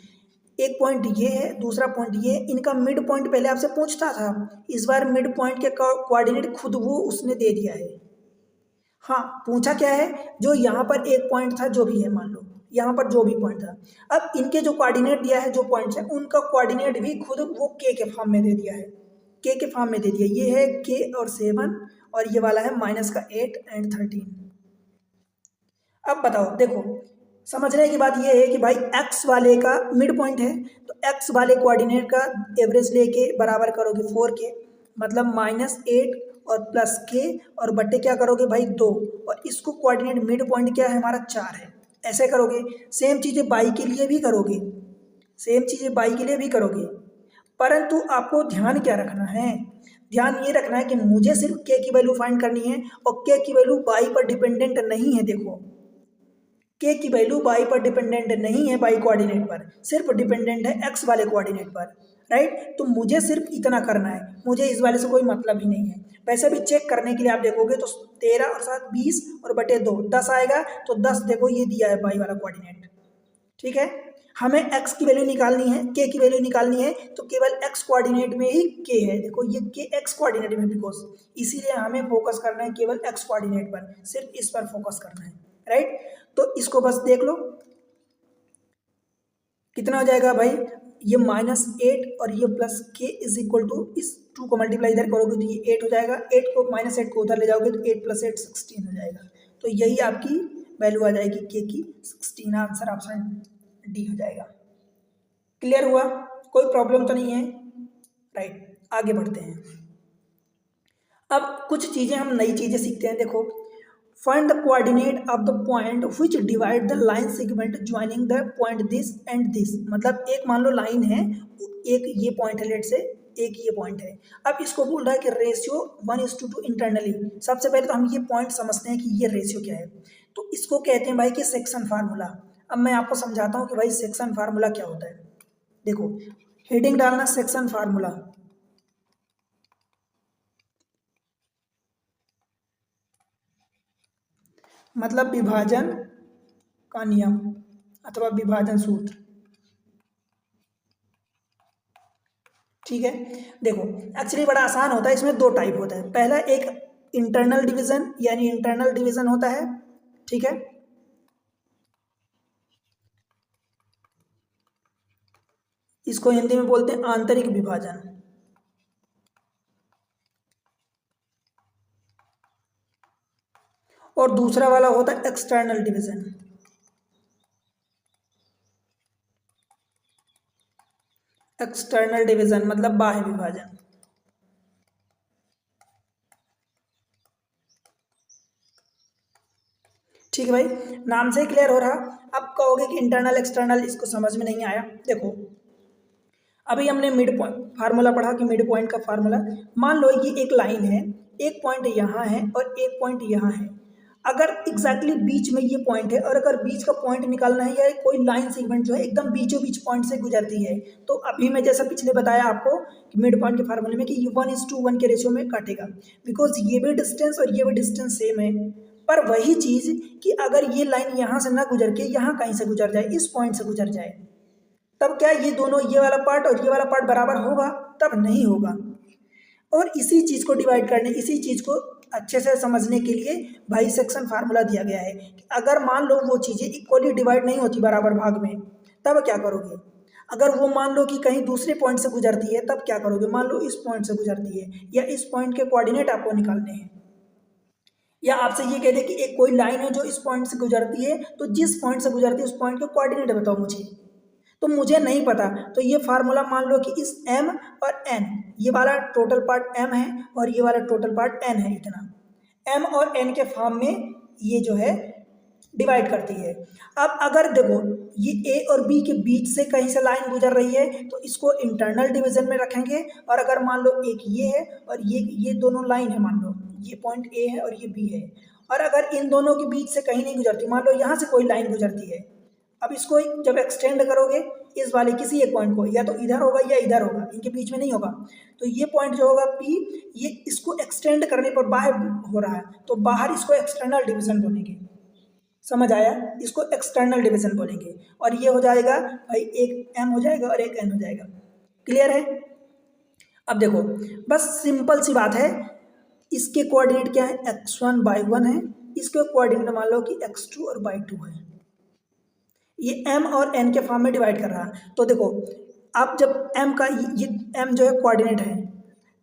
एक पॉइंट ये है, दूसरा पॉइंट ये, इनका मिड पॉइंट पहले आपसे पूछता था, इस बार मिड पॉइंट के कोऑर्डिनेट खुद वो उसने दे दिया है। हाँ पूछा क्या है, जो यहाँ पर एक पॉइंट था जो भी है, मान लो यहाँ पर जो भी पॉइंट था, अब इनके जो कोऑर्डिनेट दिया है, जो पॉइंट्स है उनका कोऑर्डिनेट भी खुद वो के फॉर्म में दे दिया है, के फॉर्म में दे दिया। ये है के और 7 और ये वाला है -8 एंड 13। अब बताओ देखो, समझने की बात ये है कि भाई एक्स वाले का मिड पॉइंट है, तो एक्स वाले कोऑर्डिनेट का एवरेज लेके बराबर करोगे 4 के, मतलब -8 और प्लस के और बट्टे क्या करोगे भाई 2, और इसको कोऑर्डिनेट मिड पॉइंट क्या है हमारा 4 है, ऐसे करोगे। सेम चीज़ें बाई के लिए भी करोगे, सेम चीज़ें बाई के लिए भी करोगे, परंतु आपको ध्यान क्या रखना है, ध्यान ये रखना है कि मुझे सिर्फ के की वैल्यू फाइंड करनी है, और के की वैल्यू बाई पर डिपेंडेंट नहीं है। देखो के की वैल्यू बाई पर डिपेंडेंट नहीं है, बाई कोऑर्डिनेट पर, सिर्फ डिपेंडेंट है एक्स वाले कोऑर्डिनेट पर, राइट। तो मुझे सिर्फ इतना करना है, मुझे इस वाले से कोई मतलब ही नहीं है। वैसे भी चेक करने के लिए आप देखोगे तो 13 और 7 20 और बटे 2 10 आएगा, तो 10 देखो ये दिया है बाई वाला कोऑर्डिनेट। ठीक है, हमें x की वैल्यू निकालनी है, k की वैल्यू निकालनी है, तो केवल x कोऑर्डिनेट में ही k है। देखो ये k x कोऑर्डिनेट में, बिकॉज इसीलिए हमें फोकस करना है केवल x कोऑर्डिनेट पर, सिर्फ इस पर फोकस करना है, राइट। तो इसको बस देख लो कितना हो जाएगा भाई, ये -8 और ये plus k is equal to, इस 2 को मल्टीप्लाई इधर करोगे तो ये 8 हो जाएगा, 8 को -8 को उधर ले जाओगे तो 8 + 8 16 हो जाएगा। तो यही आपकी वैल्यू आ जाएगी k की 16, आंसर ऑप्शन डी हो जाएगा। क्लियर हुआ, कोई प्रॉब्लम तो नहीं है, राइट। आगे बढ़ते हैं। अब कुछ चीज़ें हम नई चीज़ें सीखते हैं। देखो, find the coordinate of the point which divide the line segment joining the point this and this. मतलब एक मान लो लाइन है, एक ये पॉइंट है लेट से, एक ये पॉइंट है। अब इसको बोल रहा है कि रेशियो 1:2 इंटरनली। सबसे पहले तो हम ये पॉइंट समझते हैं कि ये रेशियो क्या है, तो इसको कहते हैं भाई कि सेक्शन फार्मूला। अब मैं आपको समझाता हूँ कि भाई सेक्शन फार्मूला क्या होता है। देखो, हेडिंग डालना सेक्शन फार्मूला, मतलब विभाजन का नियम अथवा विभाजन सूत्र। ठीक है, देखो एक्चुअली बड़ा आसान होता है, इसमें 2 टाइप होता है। पहला एक इंटरनल डिवीजन, यानी इंटरनल डिवीजन होता है, ठीक है, इसको हिंदी में बोलते हैं आंतरिक विभाजन। और दूसरा वाला होता है एक्सटर्नल डिवीजन। एक्सटर्नल डिवीजन मतलब बाह्य विभाजन। ठीक है भाई, नाम से ही क्लियर हो रहा। अब कहोगे कि इंटरनल एक्सटर्नल इसको समझ में नहीं आया। देखो, अभी हमने मिड पॉइंट फार्मूला पढ़ा कि मिड पॉइंट का फार्मूला, मान लो ये एक लाइन है, एक पॉइंट यहाँ है और एक पॉइंट यहाँ है। अगर एग्जैक्टली बीच में ये पॉइंट है, और अगर बीच का पॉइंट निकालना है, या कोई लाइन सेगमेंट जो है एकदम बीचों बीच पॉइंट से गुजरती है, तो अभी मैं जैसा पिछले बताया आपको कि मिड पॉइंट के फार्मूले में कि ये 1:1 के रेशियो में काटेगा, बिकॉज ये भी डिस्टेंस और ये भी डिस्टेंस सेम है। पर वही चीज़ कि अगर ये लाइन यहाँ से ना गुजर के यहाँ कहीं से गुजर जाए, इस पॉइंट से गुजर जाए, तब क्या ये दोनों, ये वाला पार्ट और ये वाला पार्ट बराबर होगा? तब नहीं होगा। और इसी चीज़ को डिवाइड करने, इसी चीज़ को अच्छे से समझने के लिए भाई सेक्शन फार्मूला दिया गया है कि अगर मान लो वो चीज़ें इक्वली डिवाइड नहीं होती बराबर भाग में, तब क्या करोगे। अगर वो मान लो कि कहीं दूसरे पॉइंट से गुजरती है, तब क्या करोगे। मान लो इस पॉइंट से गुजरती है या इस पॉइंट के कोऑर्डिनेट आपको निकालने हैं, या आपसे ये कह दे कि एक कोई लाइन है जो इस पॉइंट से गुजरती है, तो जिस पॉइंट से गुजरती है उस पॉइंट के कोऑर्डिनेट बताओ मुझे, तो मुझे नहीं पता। तो ये फार्मूला मान लो कि इस m और n, ये वाला टोटल पार्ट m है और ये वाला टोटल पार्ट n है, इतना m और n के फॉर्म में ये जो है डिवाइड करती है। अब अगर देखो ये a और b के बीच से कहीं से लाइन गुजर रही है तो इसको इंटरनल डिवीजन में रखेंगे, और अगर मान लो एक ये है और ये दोनों लाइन है, मान लो ये पॉइंट a है और ये b है, और अगर इन दोनों के बीच से कहीं नहीं गुजरती, मान लो यहाँ से कोई लाइन गुजरती है, अब इसको जब एक्सटेंड करोगे इस वाले किसी एक पॉइंट को, या तो इधर होगा या इधर होगा, इनके बीच में नहीं होगा, तो ये पॉइंट जो होगा P, ये इसको एक्सटेंड करने पर बाहर हो रहा है, तो बाहर इसको एक्सटर्नल डिवीजन बोलेंगे। समझ आया, इसको एक्सटर्नल डिवीजन बोलेंगे। और ये हो जाएगा भाई, एक m हो जाएगा और एक n हो जाएगा। क्लियर है। अब देखो बस सिंपल सी बात है, इसके कोऑर्डिनेट क्या है, x1/1 है, इसके कोऑर्डिनेट मान लो कि x2 और y2 है। ये m और n के फॉर्म में डिवाइड कर रहा है। तो देखो आप जब m का ये m जो है कोऑर्डिनेट है,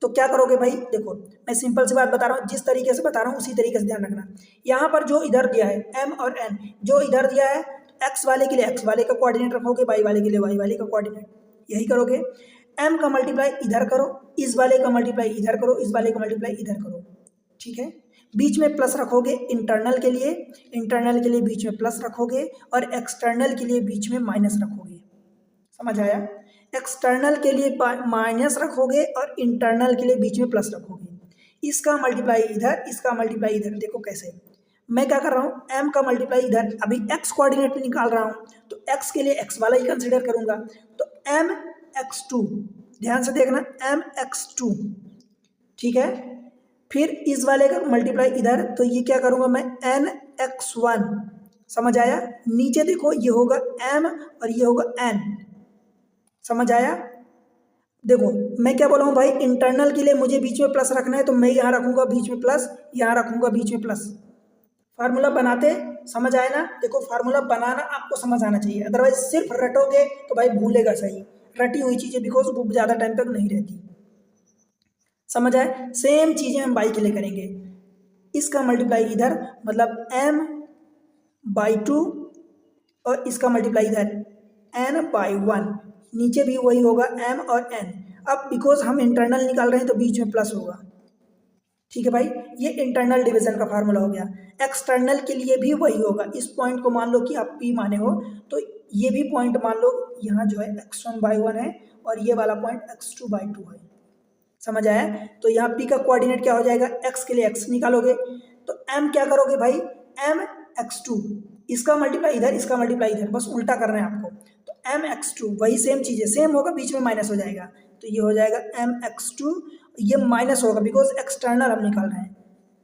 तो क्या करोगे भाई, देखो मैं सिंपल सी बात बता रहा हूँ, जिस तरीके से बता रहा हूँ उसी तरीके से ध्यान रखना। यहाँ पर जो इधर दिया है m और n, जो इधर दिया है x वाले के लिए x वाले का कोऑर्डिनेट रखोगे, y वाले के लिए y वाले का कोऑर्डिनेट, यही करोगे। m का मल्टीप्लाई इधर करो, इस वाले का मल्टीप्लाई इधर करो, इस वाले का मल्टीप्लाई इधर करो, ठीक है। बीच में प्लस रखोगे इंटरनल के लिए, इंटरनल के लिए बीच में प्लस रखोगे, और एक्सटर्नल के लिए बीच में माइनस रखोगे। समझ आया, एक्सटर्नल के लिए माइनस रखोगे और इंटरनल के लिए बीच में प्लस रखोगे। इसका मल्टीप्लाई इधर, इसका मल्टीप्लाई इधर। देखो कैसे मैं क्या कर रहा हूँ, m का मल्टीप्लाई इधर, अभी x कोऑर्डिनेट निकाल रहा हूँ तो x के लिए x वाला ही कंसिडर करूंगा, तो mx2, ध्यान से देखना mx2, ठीक है। फिर इस वाले का मल्टीप्लाई इधर, तो ये क्या करूंगा मैं, nx1। समझ आया, नीचे देखो ये होगा m और ये होगा n। समझ आया। देखो मैं क्या बोला हूँ भाई, इंटरनल के लिए मुझे बीच में प्लस रखना है, तो मैं यहाँ रखूंगा बीच में प्लस, यहाँ रखूंगा बीच में प्लस। फार्मूला बनाते समझ आए ना। देखो फार्मूला बनाना आपको समझ आना चाहिए, अदरवाइज सिर्फ रटोगे तो भाई भूलेगा सही, रटी हुई चीज़ें बिकॉज वो ज़्यादा टाइम तक नहीं रहती। समझ आए, सेम चीज़ें हम बाई के लिए करेंगे। इसका मल्टीप्लाई इधर मतलब m/2, और इसका मल्टीप्लाई इधर n/1, नीचे भी वही होगा m और n। अब बिकॉज हम इंटरनल निकाल रहे हैं तो बीच में प्लस होगा, ठीक है भाई। ये इंटरनल डिवीजन का फार्मूला हो गया। एक्सटर्नल के लिए भी वही होगा। इस पॉइंट को मान लो कि आप P माने हो, तो ये भी पॉइंट मान लो यहाँ जो है x1/1 है और ये वाला पॉइंट x2/2 है। समझ आया। तो यहाँ P का कोऑर्डिनेट क्या हो जाएगा, x के लिए x निकालोगे तो m क्या करोगे भाई, mx2, इसका मल्टीप्लाई इधर, इसका मल्टीप्लाई इधर, बस उल्टा करना है आपको। तो mx2 वही सेम चीज़ है, सेम होगा, बीच में माइनस हो जाएगा, तो ये हो जाएगा mx2, ये माइनस होगा बिकॉज एक्सटर्नल हम निकाल रहे हैं,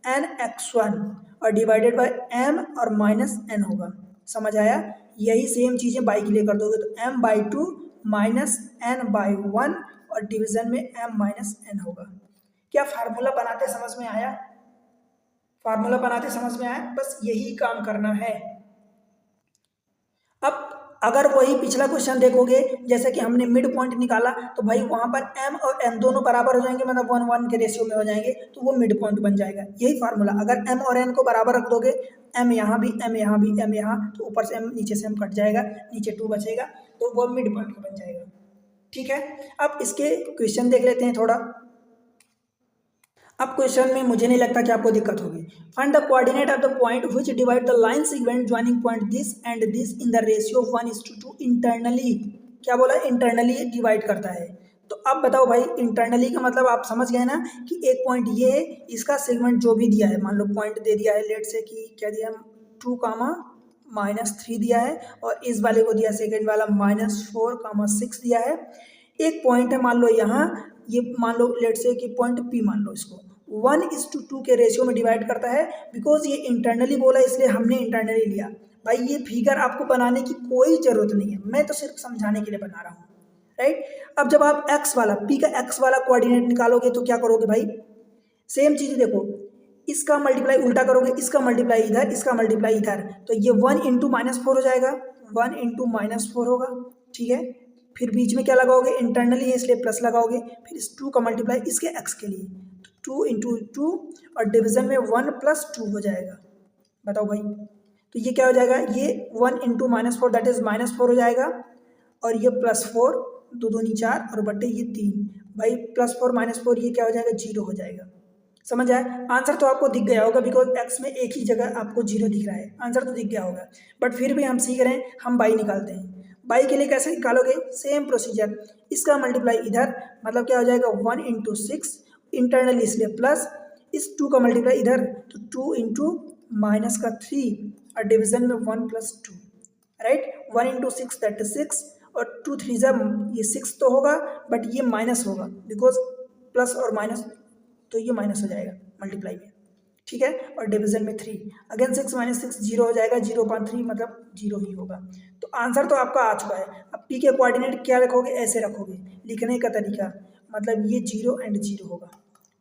nx1 और डिवाइडेड बाय m और माइनस n होगा। समझ आया। यही सेम चीज़ें बाई के लिए कर दोगे, तो m/2 माइनस n/1 और डिवीजन में m-n होगा। क्या फार्मूला बनाते समझ में आया, फार्मूला बनाते समझ में आया, बस यही काम करना है। अब अगर वही पिछला क्वेश्चन देखोगे, जैसे कि हमने मिड पॉइंट निकाला, तो भाई वहां पर m और n दोनों बराबर हो जाएंगे, मतलब 1:1 के रेशियो में हो जाएंगे, तो वो मिड पॉइंट बन जाएगा। यही फार्मूला, अगर m और n को बराबर रख दोगे, m यहाँ भी, m यहाँ भी, m यहाँ, तो ऊपर से m नीचे से m कट जाएगा, नीचे 2 बचेगा, तो वो मिड पॉइंट बन जाएगा। ठीक है। अब इसके क्वेश्चन देख लेते हैं थोड़ा। अब क्वेश्चन में मुझे नहीं लगता कि आपको दिक्कत होगी। Find the coordinate of the point which divide the line segment joining point this and this in the ratio 1:2 internally. क्या बोला, इंटरनली डिवाइड करता है। तो अब बताओ भाई, इंटरनली का मतलब आप समझ गए ना कि एक पॉइंट ये है, इसका सेगमेंट जो भी दिया है, मान लो पॉइंट दे दिया है, लेट से कि क्या दिया, 2, -3 दिया है, और इस वाले को दिया सेकंड वाला -4, 6 दिया है। एक पॉइंट है मान लो यहाँ, ये मान लो लेट से कि पॉइंट P मान लो, इसको 1:2 के रेशियो में डिवाइड करता है। बिकॉज ये इंटरनली बोला इसलिए हमने इंटरनली लिया। भाई ये फिगर आपको बनाने की कोई ज़रूरत नहीं है, मैं तो सिर्फ समझाने के लिए बना रहा हूँ। राइट। अब जब आप एक्स वाला पी का एक्स वाला कोऑर्डिनेट निकालोगे तो क्या करोगे भाई, सेम चीज़ देखो, इसका मल्टीप्लाई उल्टा करोगे, इसका मल्टीप्लाई इधर, इसका मल्टीप्लाई इधर, तो ये 1 इंटू -4 हो जाएगा, 1 इंटू -4 होगा, ठीक है। फिर बीच में क्या लगाओगे, इंटरनली है इसलिए प्लस लगाओगे, फिर इस 2 का मल्टीप्लाई इसके एक्स के लिए, तो 2 इंटू 2 और डिवीजन में 1 प्लस 2 हो जाएगा। बताओ भाई, तो ये क्या हो जाएगा, ये 1 इंटू -4 दैट इज -4 हो जाएगा, और ये +4, 2 दूनी 4 और बट्टे ये 3, भाई +4 -4 ये क्या हो जाएगा, 0 हो जाएगा। समझ आया, आंसर तो आपको दिख गया होगा बिकॉज एक्स में एक ही जगह आपको 0 दिख रहा है, आंसर तो दिख गया होगा। बट फिर भी हम सीख रहे हैं, हम बाई निकालते हैं। बाई के लिए कैसे निकालोगे, सेम प्रोसीजर, इसका मल्टीप्लाई इधर, मतलब क्या हो जाएगा 1 इंटू 6, इंटरनल इसलिए प्लस, इस 2 का मल्टीप्लाई इधर, तो 2 इंटू -3 और डिवीजन में 1 plus 2, right. 1 into 6 that is 6 और 2 3 ये 6 तो होगा बट ये माइनस होगा बिकॉज प्लस और माइनस, तो ये माइनस हो जाएगा मल्टीप्लाई में, ठीक है। और डिवीजन में 3, अगेन 6 - 6 0 हो जाएगा, 0.3 मतलब 0 ही होगा। तो आंसर तो आपका आ चुका है। अब पी के कोऑर्डिनेट क्या रखोगे, ऐसे रखोगे, लिखने का तरीका मतलब ये 0 एंड 0 होगा,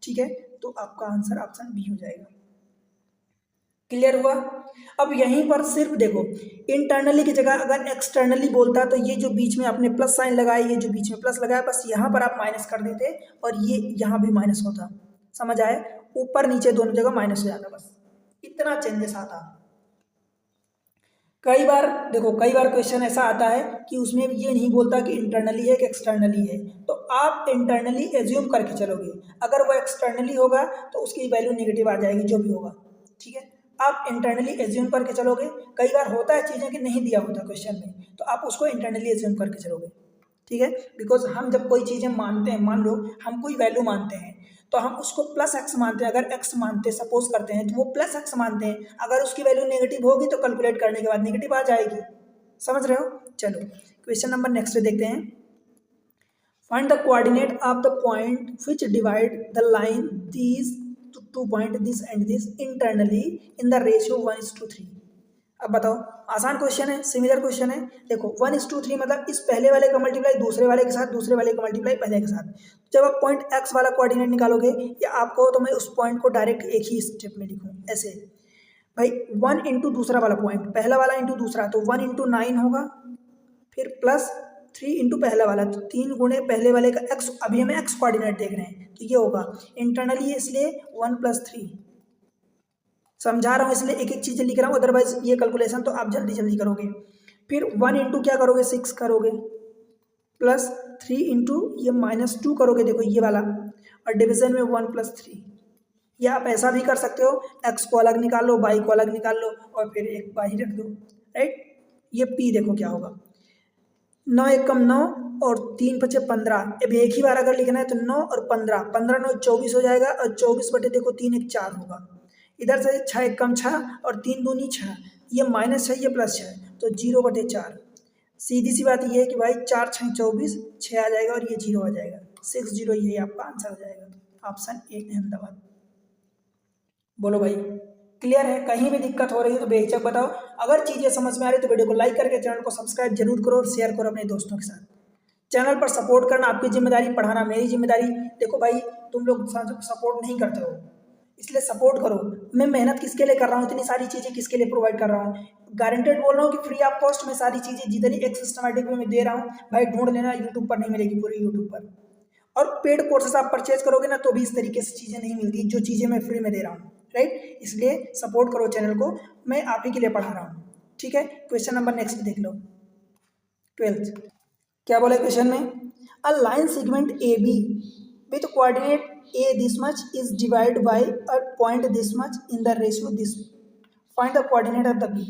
ठीक है। तो आपका आंसर ऑप्शन बी हो जाएगा। क्लियर हुआ। अब यहीं पर सिर्फ देखो, इंटरनली की जगह अगर एक्सटर्नली बोलता तो ये जो बीच में आपने प्लस साइन लगाया, ये जो बीच में प्लस लगाया, बस यहाँ पर आप माइनस कर देते और ये यहाँ भी माइनस होता। समझ आए, ऊपर नीचे दोनों जगह माइनस हो जाता, बस इतना चेंजेस आता। कई बार देखो, कई बार क्वेश्चन ऐसा आता है कि उसमें ये नहीं बोलता कि इंटरनली है कि एक्सटर्नली है, तो आप इंटरनली एज्यूम करके चलोगे, अगर वो एक्सटर्नली होगा तो उसकी वैल्यू नेगेटिव आ जाएगी, जो भी होगा, ठीक है। आप इंटरनली एज्यूम करके चलोगे। कई बार होता है चीज़ें कि नहीं दिया होता क्वेश्चन में, तो आप उसको इंटरनली एज्यूम करके चलोगे, ठीक है। बिकॉज हम जब कोई चीज़ें मानते हैं, मान लो हम कोई वैल्यू मानते हैं तो हम उसको प्लस एक्स मानते हैं, अगर एक्स मानते सपोज करते हैं तो वो प्लस एक्स मानते हैं, अगर उसकी वैल्यू नेगेटिव होगी तो कैलकुलेट करने के बाद नेगेटिव आ जाएगी। समझ रहे हो। चलो क्वेश्चन नंबर नेक्स्ट देखते हैं। Find the coordinate of the point which divide the line these two point this and this internally in the ratio 1:3। अब बताओ, आसान क्वेश्चन है, सिमिलर क्वेश्चन है। देखो 1:3 मतलब इस पहले वाले का मल्टीप्लाई दूसरे वाले के साथ, दूसरे वाले का मल्टीप्लाई पहले के साथ। जब आप पॉइंट एक्स वाला कोऑर्डिनेट निकालोगे या आपको, तो मैं उस पॉइंट को डायरेक्ट एक ही स्टेप में लिखूँ ऐसे, भाई 1 इंटू दूसरा वाला पॉइंट, पहला वाला इंटू दूसरा, तो 1 इंटू 9 होगा, फिर प्लस 3 इंटू पहला वाला, तो 3 गुणे पहले वाले का एक्स, अभी हमें एक्स कोऑर्डिनेट देख रहे हैं तो ये होगा इंटरनली, इसलिए 1 + 3। समझा रहा हूँ इसलिए एक एक चीज़ें लिख रहा हूँ, अदरवाइज ये कैलकुलेशन तो आप जल्दी जल्दी करोगे। फिर 1 इंटू क्या करोगे, 6 करोगे, प्लस 3 इंटू ये -2 करोगे, देखो ये वाला, और डिवीजन में 1 + 3। या आप ऐसा भी कर सकते हो, एक्स को अलग निकाल लो, वाई को अलग निकाल लो और फिर एक वाई रख दो, राइट। ये पी देखो क्या होगा, 9 एकम 9 और 3 × 5 = 15। अब एक ही बार अगर लिखना है तो 9 और 15, 15 9 24 हो जाएगा, और 24 बटे देखो 3 1 4 होगा। इधर से 6 एकम 6 और 3 दूनी 6, ये -6 ये +6, तो 0/4। सीधी सी बात ये है कि भाई 4 6 24, 6 आ जाएगा और ये 0 आ जाएगा, 6 0, यही आपका आंसर हो जाएगा, ऑप्शन ए अहमदाबाद। बोलो भाई, क्लियर है। कहीं भी दिक्कत हो रही है तो बेहिचक बताओ। अगर चीज़ें समझ में आ रही तो वीडियो को लाइक करके चैनल को सब्सक्राइब जरूर करो और शेयर करो अपने दोस्तों के साथ। चैनल पर सपोर्ट करना आपकी जिम्मेदारी, पढ़ाना मेरी जिम्मेदारी। देखो भाई, तुम लोग सपोर्ट नहीं करते हो, इसलिए सपोर्ट करो। मैं मेहनत किसके लिए कर रहा हूँ, इतनी सारी चीज़ें किसके लिए प्रोवाइड कर रहा हूँ, गारंटेड बोल रहा हूँ कि फ्री ऑफ कॉस्ट में सारी चीज़ें जितनी एक सिस्टमेटिक में मैं दे रहा हूँ, भाई ढूंढ लेना, यूट्यूब पर नहीं मिलेगी, पूरी यूट्यूब पर। और पेड कोर्सेस आप परचेज करोगे ना तो भी इस तरीके से चीज़ें नहीं मिलती जो चीज़ें मैं फ्री में दे रहा हूँ, राइट। इसलिए सपोर्ट करो चैनल को, मैं आप ही के लिए पढ़ा रहा हूँ, ठीक है। क्वेश्चन नंबर नेक्स्ट देख लो, 12th। क्या बोला क्वेश्चन में, a line segment A B with coordinate a this much is divided by a point this much in the ratio this, find the coordinate of the b।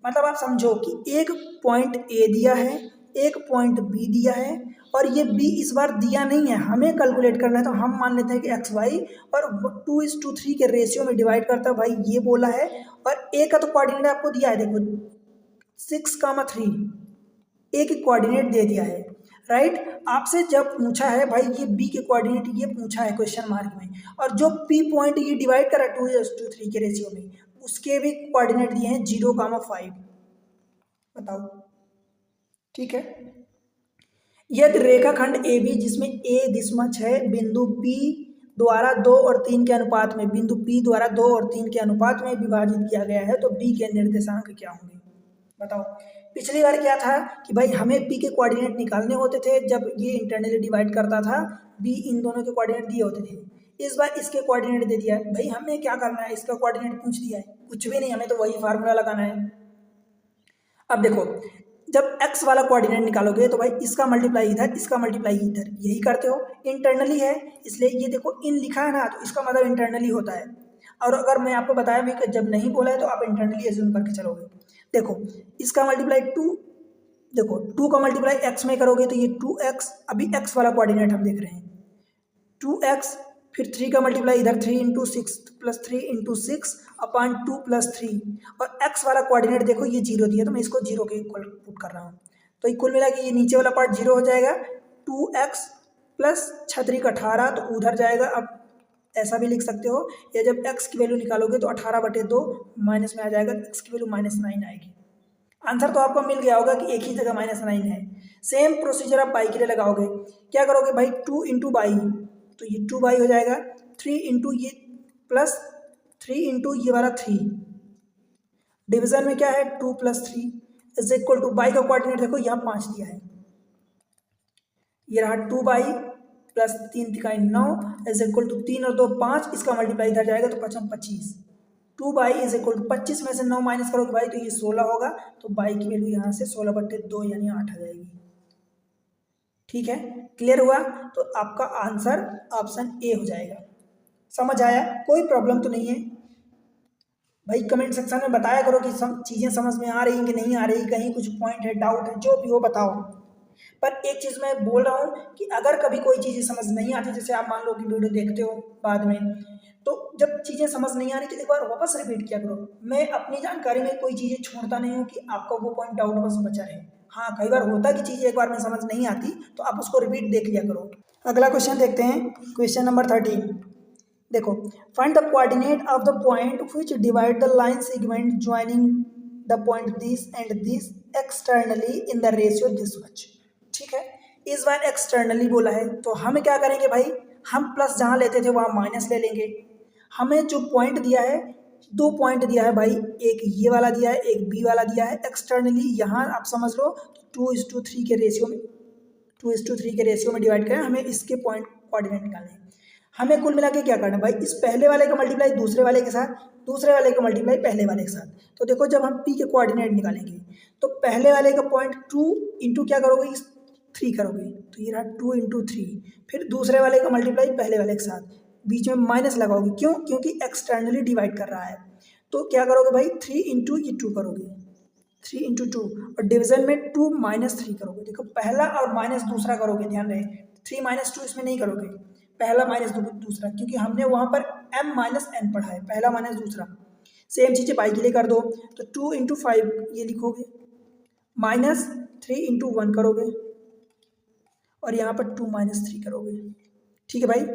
मतलब आप समझो कि एक point a दिया है, एक पॉइंट b दिया है, और ये b इस बार दिया नहीं है, हमें कैलकुलेट करना है, तो हम मान लेते हैं कि एक्स वाई और 2:3 के रेशियो में डिवाइड करता है, भाई ये बोला है। और a का तो कोऑर्डिनेट आपको दिया है, देखो 6,3, a की कोऑर्डिनेट दे दिया है, राइट। आपसे जब पूछा है भाई ये बी के कोऑर्डिनेट ये पूछा है क्वेश्चन मार्क में, और जो पी पॉइंट ये डिवाइड करा 2:3 के रेशियो में, उसके भी कोऑर्डिनेट दिए हैं 0,5। बताओ, ठीक है। यदि रेखाखंड ए बी जिसमें ए दिशमच है बिंदु पी द्वारा 2 और 3 के अनुपात में, बिंदु पी द्वारा 2 और 3 के अनुपात में विभाजित किया गया है तो बी के निर्देशांक क्या होंगे? बताओ। पिछली बार क्या था कि भाई हमें पी के कोऑर्डिनेट निकालने होते थे जब ये इंटरनली डिवाइड करता था, बी इन दोनों के कोऑर्डिनेट दिए होते थे। इस बार इसके कोऑर्डिनेट दे दिया है, भाई हमें क्या करना है, इसका कोऑर्डिनेट पूछ दिया है, कुछ भी नहीं, हमें तो वही फार्मूला लगाना है। अब देखो, जब x वाला कोऑर्डिनेट निकालोगे तो भाई इसका मल्टीप्लाई इधर, इसका मल्टीप्लाई इधर, यही करते हो, इंटरनली है इसलिए ये देखो इन लिखा है ना, तो इसका मतलब इंटरनली होता है। और अगर मैं आपको बताया भी कि जब नहीं बोला है तो आप इंटरनली एज्यूम करके चलोगे। देखो इसका मल्टीप्लाई 2, देखो 2 का मल्टीप्लाई x में करोगे तो ये 2x, अभी x वाला कोऑर्डिनेट हम देख रहे हैं 2x, फिर 3 का मल्टीप्लाई इधर 3 into 6 plus 3 into 6 upon 2 plus 3, और x वाला कोऑर्डिनेट देखो ये 0 दिया तो मैं इसको 0 के इक्वल पुट कर रहा हूँ, तो ये कुल मिला के ये नीचे वाला पार्ट 0 हो जाएगा, 2x प्लस 6 का 18 तो उधर जाएगा। अब ऐसा भी लिख सकते हो, या जब x की वैल्यू निकालोगे तो 18/2 माइनस में आ जाएगा, x की वैल्यू -9 आएगी। आंसर तो आपको मिल गया होगा कि एक ही जगह -9 है। सेम प्रोसीजर आप बाई के लिए लगाओगे, क्या करोगे भाई 2 इंटू बाई, तो ये 2 बाई हो जाएगा, 3 इंटू ये प्लस 3 इंटू ये वाला 3, डिवीजन में क्या है 2 plus 3 is equal to, y का कोऑर्डिनेट देखो यहाँ 5 दिया है, ये रहा 2 बाई प्लस 3 तिकाई 9 इज इक्वल टू 3 और 2 5, इसका मल्टीप्लाई इधर जाएगा तो 5 25, 2 बाई इज इक्वल टू 25 में से 9 माइनस करोगे भाई तो ये 16 होगा, तो बाई की वैल्यू यहाँ से 16/2 यानी 8 आ जाएगी। ठीक है, क्लियर हुआ? तो आपका आंसर ऑप्शन ए हो जाएगा। समझ आया? कोई प्रॉब्लम तो नहीं है भाई? कमेंट सेक्शन में बताया करो कि चीज़ें समझ में आ रही कि नहीं आ रही, कहीं कुछ पॉइंट है, डाउट है, जो भी हो बताओ। पर एक चीज़ मैं बोल रहा हूँ कि अगर कभी कोई चीज़ें समझ नहीं आती, जैसे आप मान लो कि वीडियो देखते हो बाद में, तो जब चीज़ें समझ नहीं आ रही तो एक बार वापस रिपीट किया करो। मैं अपनी जानकारी में कोई चीज़ें छोड़ता नहीं हूँ कि आपका वो पॉइंट डाउट बस बचा रहे। हाँ, कई बार होता है कि चीज़ें एक बार में समझ नहीं आती तो आप उसको रिपीट देख लिया करो। अगला क्वेश्चन देखते हैं, क्वेश्चन नंबर 13। देखो, find the coordinate of the point which divide the line segment joining the point this and this externally in the ratio this much. ठीक है, इस बार एक्सटर्नली बोला है तो हम क्या करेंगे भाई, हम प्लस जहाँ लेते थे वहाँ माइनस ले लेंगे। हमें जो पॉइंट दिया है, 2 पॉइंट दिया है भाई, एक ये वाला दिया है, एक बी वाला दिया है। एक्सटर्नली यहाँ आप समझ लो 2:3 के रेशियो में, 2:3 के रेशियो में डिवाइड करें, हमें इसके पॉइंट कोऑर्डिनेट निकालने हैं। हमें कुल मिला के क्या करना है भाई, इस पहले वाले का मल्टीप्लाई दूसरे वाले के साथ, दूसरे वाले का मल्टीप्लाई पहले वाले के साथ। तो देखो जब हम पी के कोऑर्डिनेट निकालेंगे तो पहले वाले का पॉइंट 2 इंटू क्या करोगे, 3 करोगे, तो ये रहा 2 इंटू 3, फिर दूसरे वाले का मल्टीप्लाई पहले वाले के साथ, बीच में माइनस लगाओगे, क्यों? क्योंकि एक्सटर्नली डिवाइड कर रहा है। तो क्या करोगे भाई, 3 इंटू ये 2 करोगे, 3 इंटू 2, और डिवीजन में 2 माइनस 3 करोगे। देखो पहला और माइनस दूसरा करोगे, ध्यान रहे 3 माइनस 2 इसमें नहीं करोगे, पहला माइनस दूसरा, क्योंकि हमने वहाँ पर m माइनस n पढ़ा है, पहला माइनस दूसरा। सेम चीज़ें बाई के लिए कर दो, तो 2 इंटू 5 ये लिखोगे, माइनस 3 इंटू 1 करोगे, और यहाँ पर 2 माइनस 3 करोगे। ठीक है भाई,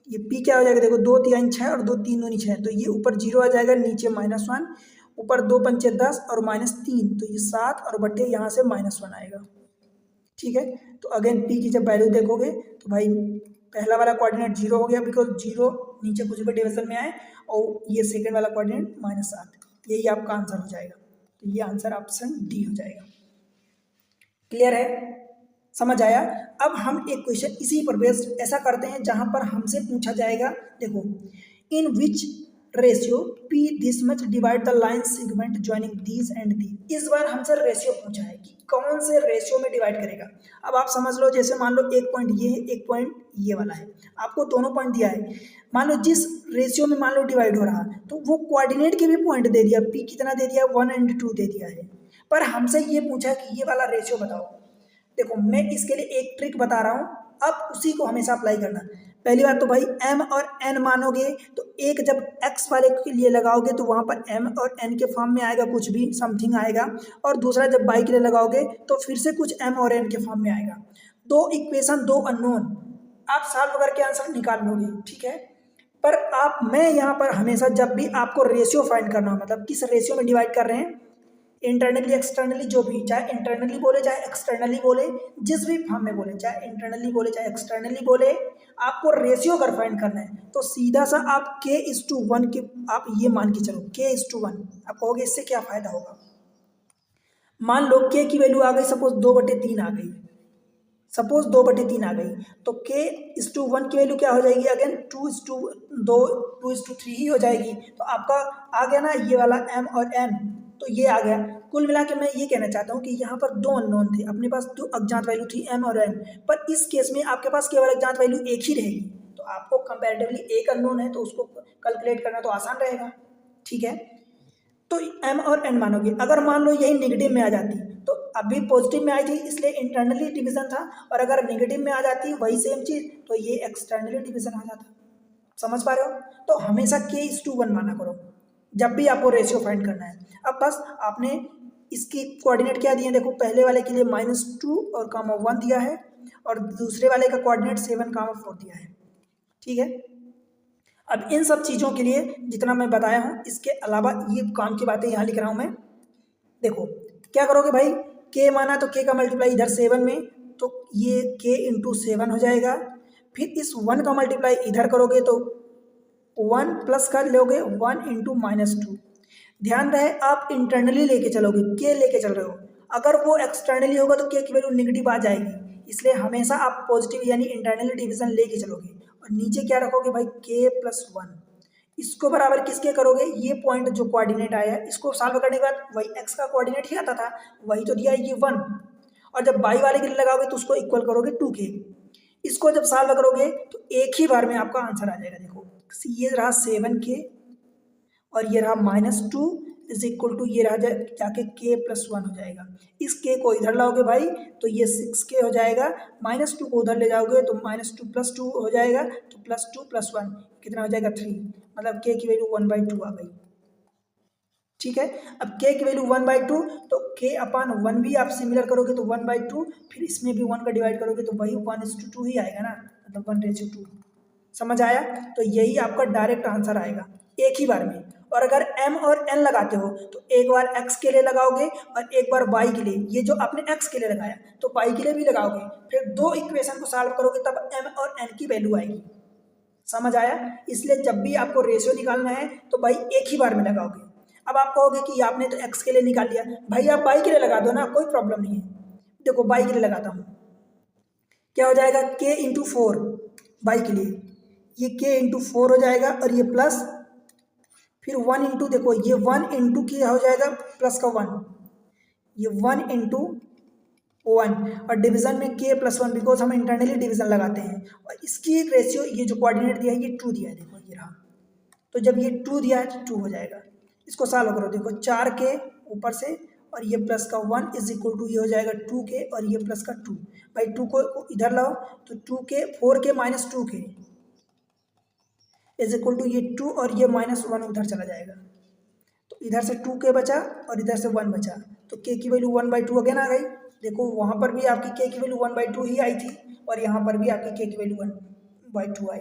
ये p क्या हो जाएगा, देखो 2 3 6 और 2 3 दूनी 6, तो ये ऊपर 0 आ जाएगा, नीचे -1, ऊपर 2 पंचे 10 और -3, तो ये 7 और बट्टे यहाँ से -1 आएगा। ठीक है, तो अगेन p की जब वैल्यू देखोगे तो भाई पहला वाला कोऑर्डिनेट 0 हो गया, बिकॉज 0 नीचे कुछ भी डिवीजन में आए, और ये सेकंड वाला कोऑर्डिनेट -7, यही आपका आंसर हो जाएगा। तो ये आंसर ऑप्शन डी हो जाएगा। क्लियर है? समझ आया? अब हम एक क्वेश्चन इसी पर बेस्ड ऐसा करते हैं जहां पर हमसे पूछा जाएगा, देखो, in which ratio p this much divide the line segment joining this and दी। इस बार हमसे रेशियो पूछा है कि कौन से रेशियो में डिवाइड करेगा। अब आप समझ लो, जैसे मान लो एक पॉइंट ये है, एक पॉइंट ये वाला है, आपको दोनों पॉइंट दिया है, मान लो जिस रेशियो में मान लो डिवाइड हो रहा, तो वो कोऑर्डिनेट के भी पॉइंट दे दिया, p कितना दे दिया, 1 और 2 दे दिया है, पर हमसे ये पूछा है कि ये वाला रेशियो बताओ। देखो मैं इसके लिए एक ट्रिक बता रहा हूँ, अब उसी को हमेशा अप्लाई करना। पहली बात तो भाई m और n मानोगे तो एक जब x वाले के लिए लगाओगे तो वहाँ पर m और n के फॉर्म में आएगा, कुछ भी समथिंग आएगा, और दूसरा जब y के लिए लगाओगे तो फिर से कुछ m और n के फॉर्म में आएगा। 2 इक्वेशन 2 अननोन, आप सॉल्व करके आंसर निकाल लोगे। ठीक है, पर मैं यहाँ पर हमेशा जब भी आपको रेशियो फाइंड करना हो, मतलब किस रेशियो में डिवाइड कर रहे हैं, इंटरनली एक्सटर्नली जो भी, चाहे इंटरनली बोले चाहे एक्सटर्नली बोले, जिस भी फॉर्म में बोले, चाहे इंटरनली बोले चाहे एक्सटर्नली बोले, आपको रेशियो अगर फाइंड करना है तो सीधा सा आप k:1 के आप ये मान के चलो, k:1 आप कहोगे इससे क्या फायदा होगा। मान लो k की वैल्यू आ गई सपोज 2/3 आ गई, सपोज 2/3 आ गई, तो k:1 की वैल्यू क्या हो जाएगी, अगेन 2:3 ही हो जाएगी। तो आपका आ गया ना ये वाला m और n, तो ये आ गया। कुल मिला के मैं ये कहना चाहता हूँ कि यहाँ पर दो अननोन थे, अपने पास दो अज्ञात वैल्यू थी m और n, पर इस केस में आपके पास केवल अज्ञात वैल्यू एक ही रहेगी। तो आपको कंपैरेटिवली एक अननोन है तो उसको कैलकुलेट करना तो आसान रहेगा, ठीक है। तो m और n मानोगे, अगर मान लो यही नेगेटिव में आ जाती तो अभी पॉजिटिव में आई थी इसलिए इंटरनली डिवीजन था, और अगर नेगेटिव में आ जाती वही सेम चीज तो ये एक्सटर्नली डिवीजन आ जाता। समझ पा रहे हो। तो हमेशा k:1 माना करो जब भी आपको रेशियो फाइंड करना है। अब बस आपने इसकी कोऑर्डिनेट क्या दिए, देखो पहले वाले के लिए -2 और (1) दिया है, और दूसरे वाले का कोऑर्डिनेट 7, 4 दिया है, ठीक है। अब इन सब चीज़ों के लिए जितना मैं बताया हूँ, इसके अलावा ये काम की बातें यहाँ लिख रहा हूँ मैं। देखो क्या करोगे भाई, k माना तो k का मल्टीप्लाई इधर 7 में, तो ये k × 7 हो जाएगा। फिर इस 1 का मल्टीप्लाई इधर करोगे तो 1 प्लस कर लोगे 1 × -2। ध्यान रहे आप इंटरनली लेके चलोगे, k लेके चल रहे हो, अगर वो एक्सटर्नली होगा तो k की वैल्यू नेगेटिव आ जाएगी, इसलिए हमेशा आप पॉजिटिव यानी इंटरनली डिवीजन लेके चलोगे। और नीचे क्या रखोगे भाई, k+1, इसको बराबर किसके करोगे, ये पॉइंट जो कोऑर्डिनेट आया है इसको सॉल्व करने के बाद वही x का कोऑर्डिनेट ही आता था, वही तो दिया है ये 1, और जब बाई वाले के लिए लगाओगे तो उसको इक्वल करोगे 2k। इसको जब सॉल्व करोगे तो एक ही बार में आपका आंसर आ जाएगा। देखो ये रहा 7k और ये रहा -2 इज इक्वल टू ये रहा जाके k+1 हो जाएगा। इस k को इधर लाओगे भाई तो ये 6k हो जाएगा, -2 को उधर ले जाओगे तो -2 + 2 हो जाएगा, तो +2 + 1 कितना हो जाएगा 3, मतलब k की वैल्यू 1/2 आ गई, ठीक है। अब k की वैल्यू 1/2 तो k/1 भी आप सिमिलर करोगे तो 1/2, फिर इसमें भी 1 का डिवाइड करोगे तो वही 1:2 ही आएगा ना, मतलब 1:2। समझ आया। तो यही आपका डायरेक्ट आंसर आएगा एक ही बार में। और अगर m और n लगाते हो तो एक बार x के लिए लगाओगे और एक बार y के लिए, ये जो आपने x के लिए लगाया तो y के लिए भी लगाओगे, फिर दो इक्वेशन को सॉल्व करोगे तब m और n की वैल्यू आएगी। समझ आया। इसलिए जब भी आपको रेशियो निकालना है तो भाई एक ही बार में लगाओगे। अब आप कहोगे कि आपने तो x के लिए निकाल लिया, भाई आप y के लिए लगा दो ना, कोई प्रॉब्लम नहीं है। देखो y के लिए लगाता हूँ, क्या हो जाएगा k × 4 y के लिए, ये k × 4 हो जाएगा और ये प्लस, फिर 1 × देखो ये 1 × क्या हो जाएगा प्लस का 1, ये 1 × 1 और डिवीजन में k+1 बिकॉज हम इंटरनली डिवीजन लगाते हैं। और इसकी रेशियो ये जो कोऑर्डिनेट दिया है ये 2 दिया है, देखो ये रहा, तो जब ये 2 दिया है तो 2 हो जाएगा। इसको सॉल्व करो, देखो 4k ऊपर से और ये प्लस का 1 इज इक्वल टू ये हो जाएगा 2k और ये प्लस का 2, भाई 2 को इधर लाओ तो 2k 4k - 2k is equal to ये 2 और ये -1 उधर चला जाएगा, तो इधर से 2k बचा और इधर से 1 बचा, तो k की वैल्यू 1/2 अगेन आ गई। देखो वहाँ पर भी आपकी k की वैल्यू 1/2 ही आई थी और यहाँ पर भी आपकी k की वैल्यू 1/2 आई।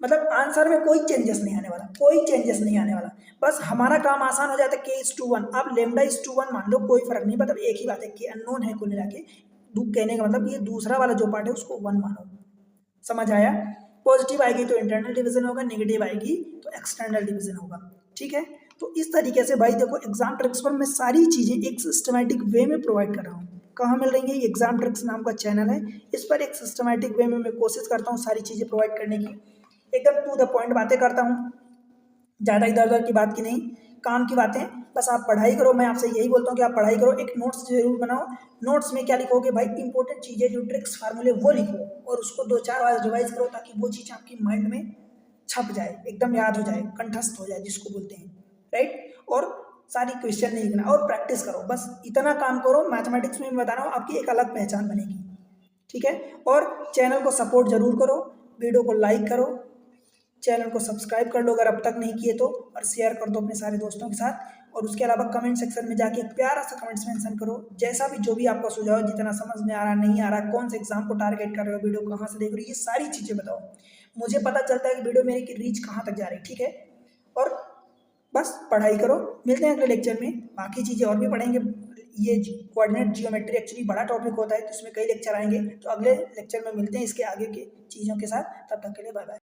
मतलब आंसर में कोई चेंजेस नहीं आने वाला, कोई चेंजेस नहीं आने वाला, बस हमारा काम आसान हो जाता है। k:1 आप λ:1 मान लो, कोई फर्क नहीं, मतलब एक ही बात है, k अननोन है कुल मिला के, कहने का मतलब ये दूसरा वाला जो पार्ट है उसको 1 मानो। समझ आया। पॉजिटिव आएगी तो इंटरनल डिवीजन होगा, नेगेटिव आएगी तो एक्सटर्नल डिवीजन होगा, ठीक है। तो इस तरीके से भाई देखो एग्जाम ट्रिक्स पर मैं सारी चीज़ें एक सिस्टमैटिक वे में प्रोवाइड कर रहा हूँ। कहाँ मिल रही है, ये एग्जाम ट्रिक्स नाम का चैनल है, इस पर एक सिस्टमैटिक वे में मैं कोशिश करता हूँ सारी चीज़ें प्रोवाइड करने की, एकदम टू द पॉइंट बातें करता हूँ, ज़्यादा इधर उधर की बात की नहीं, काम की बातें। बस आप पढ़ाई करो, मैं आपसे यही बोलता हूँ कि आप पढ़ाई करो, एक नोट्स जरूर बनाओ। नोट्स में क्या लिखोगे भाई, इंपॉर्टेंट चीज़ें जो ट्रिक्स फार्मूले वो लिखो और उसको 2-4 बार रिवाइज करो ताकि वो चीज़ आपकी माइंड में छप जाए, एकदम याद हो जाए, कंठस्थ हो जाए जिसको बोलते हैं, राइट। और सारी क्वेश्चन नहीं लिखना और प्रैक्टिस करो, बस इतना काम करो। मैथमेटिक्स में मैं बता रहा हूँ आपकी एक अलग पहचान बनेगी, ठीक है। और चैनल को सपोर्ट जरूर करो, वीडियो को लाइक करो, चैनल को सब्सक्राइब कर लो अगर अब तक नहीं किए तो, और शेयर कर दो अपने सारे दोस्तों के साथ। और उसके अलावा कमेंट सेक्शन में जाके एक प्यारा सा कमेंट्स मेंशन करो, जैसा भी जो भी आपका सुझाव, जितना समझ में आ रहा नहीं आ रहा, कौन से एग्जाम को टारगेट कर रहे हो, वीडियो कहाँ से देख रहे हो, ये सारी चीज़ें बताओ, मुझे पता चलता है कि वीडियो मेरी की रीच कहाँ तक जा रही है, ठीक है। और बस पढ़ाई करो। मिलते हैं अगले लेक्चर में, बाकी चीज़ें और भी पढ़ेंगे। ये कोऑर्डिनेट जियोमेट्री एक्चुअली बड़ा टॉपिक होता है, तो इसमें कई लेक्चर आएंगे, तो अगले लेक्चर में मिलते हैं इसके आगे की चीज़ों के साथ। तब तक के लिए बाय बाय।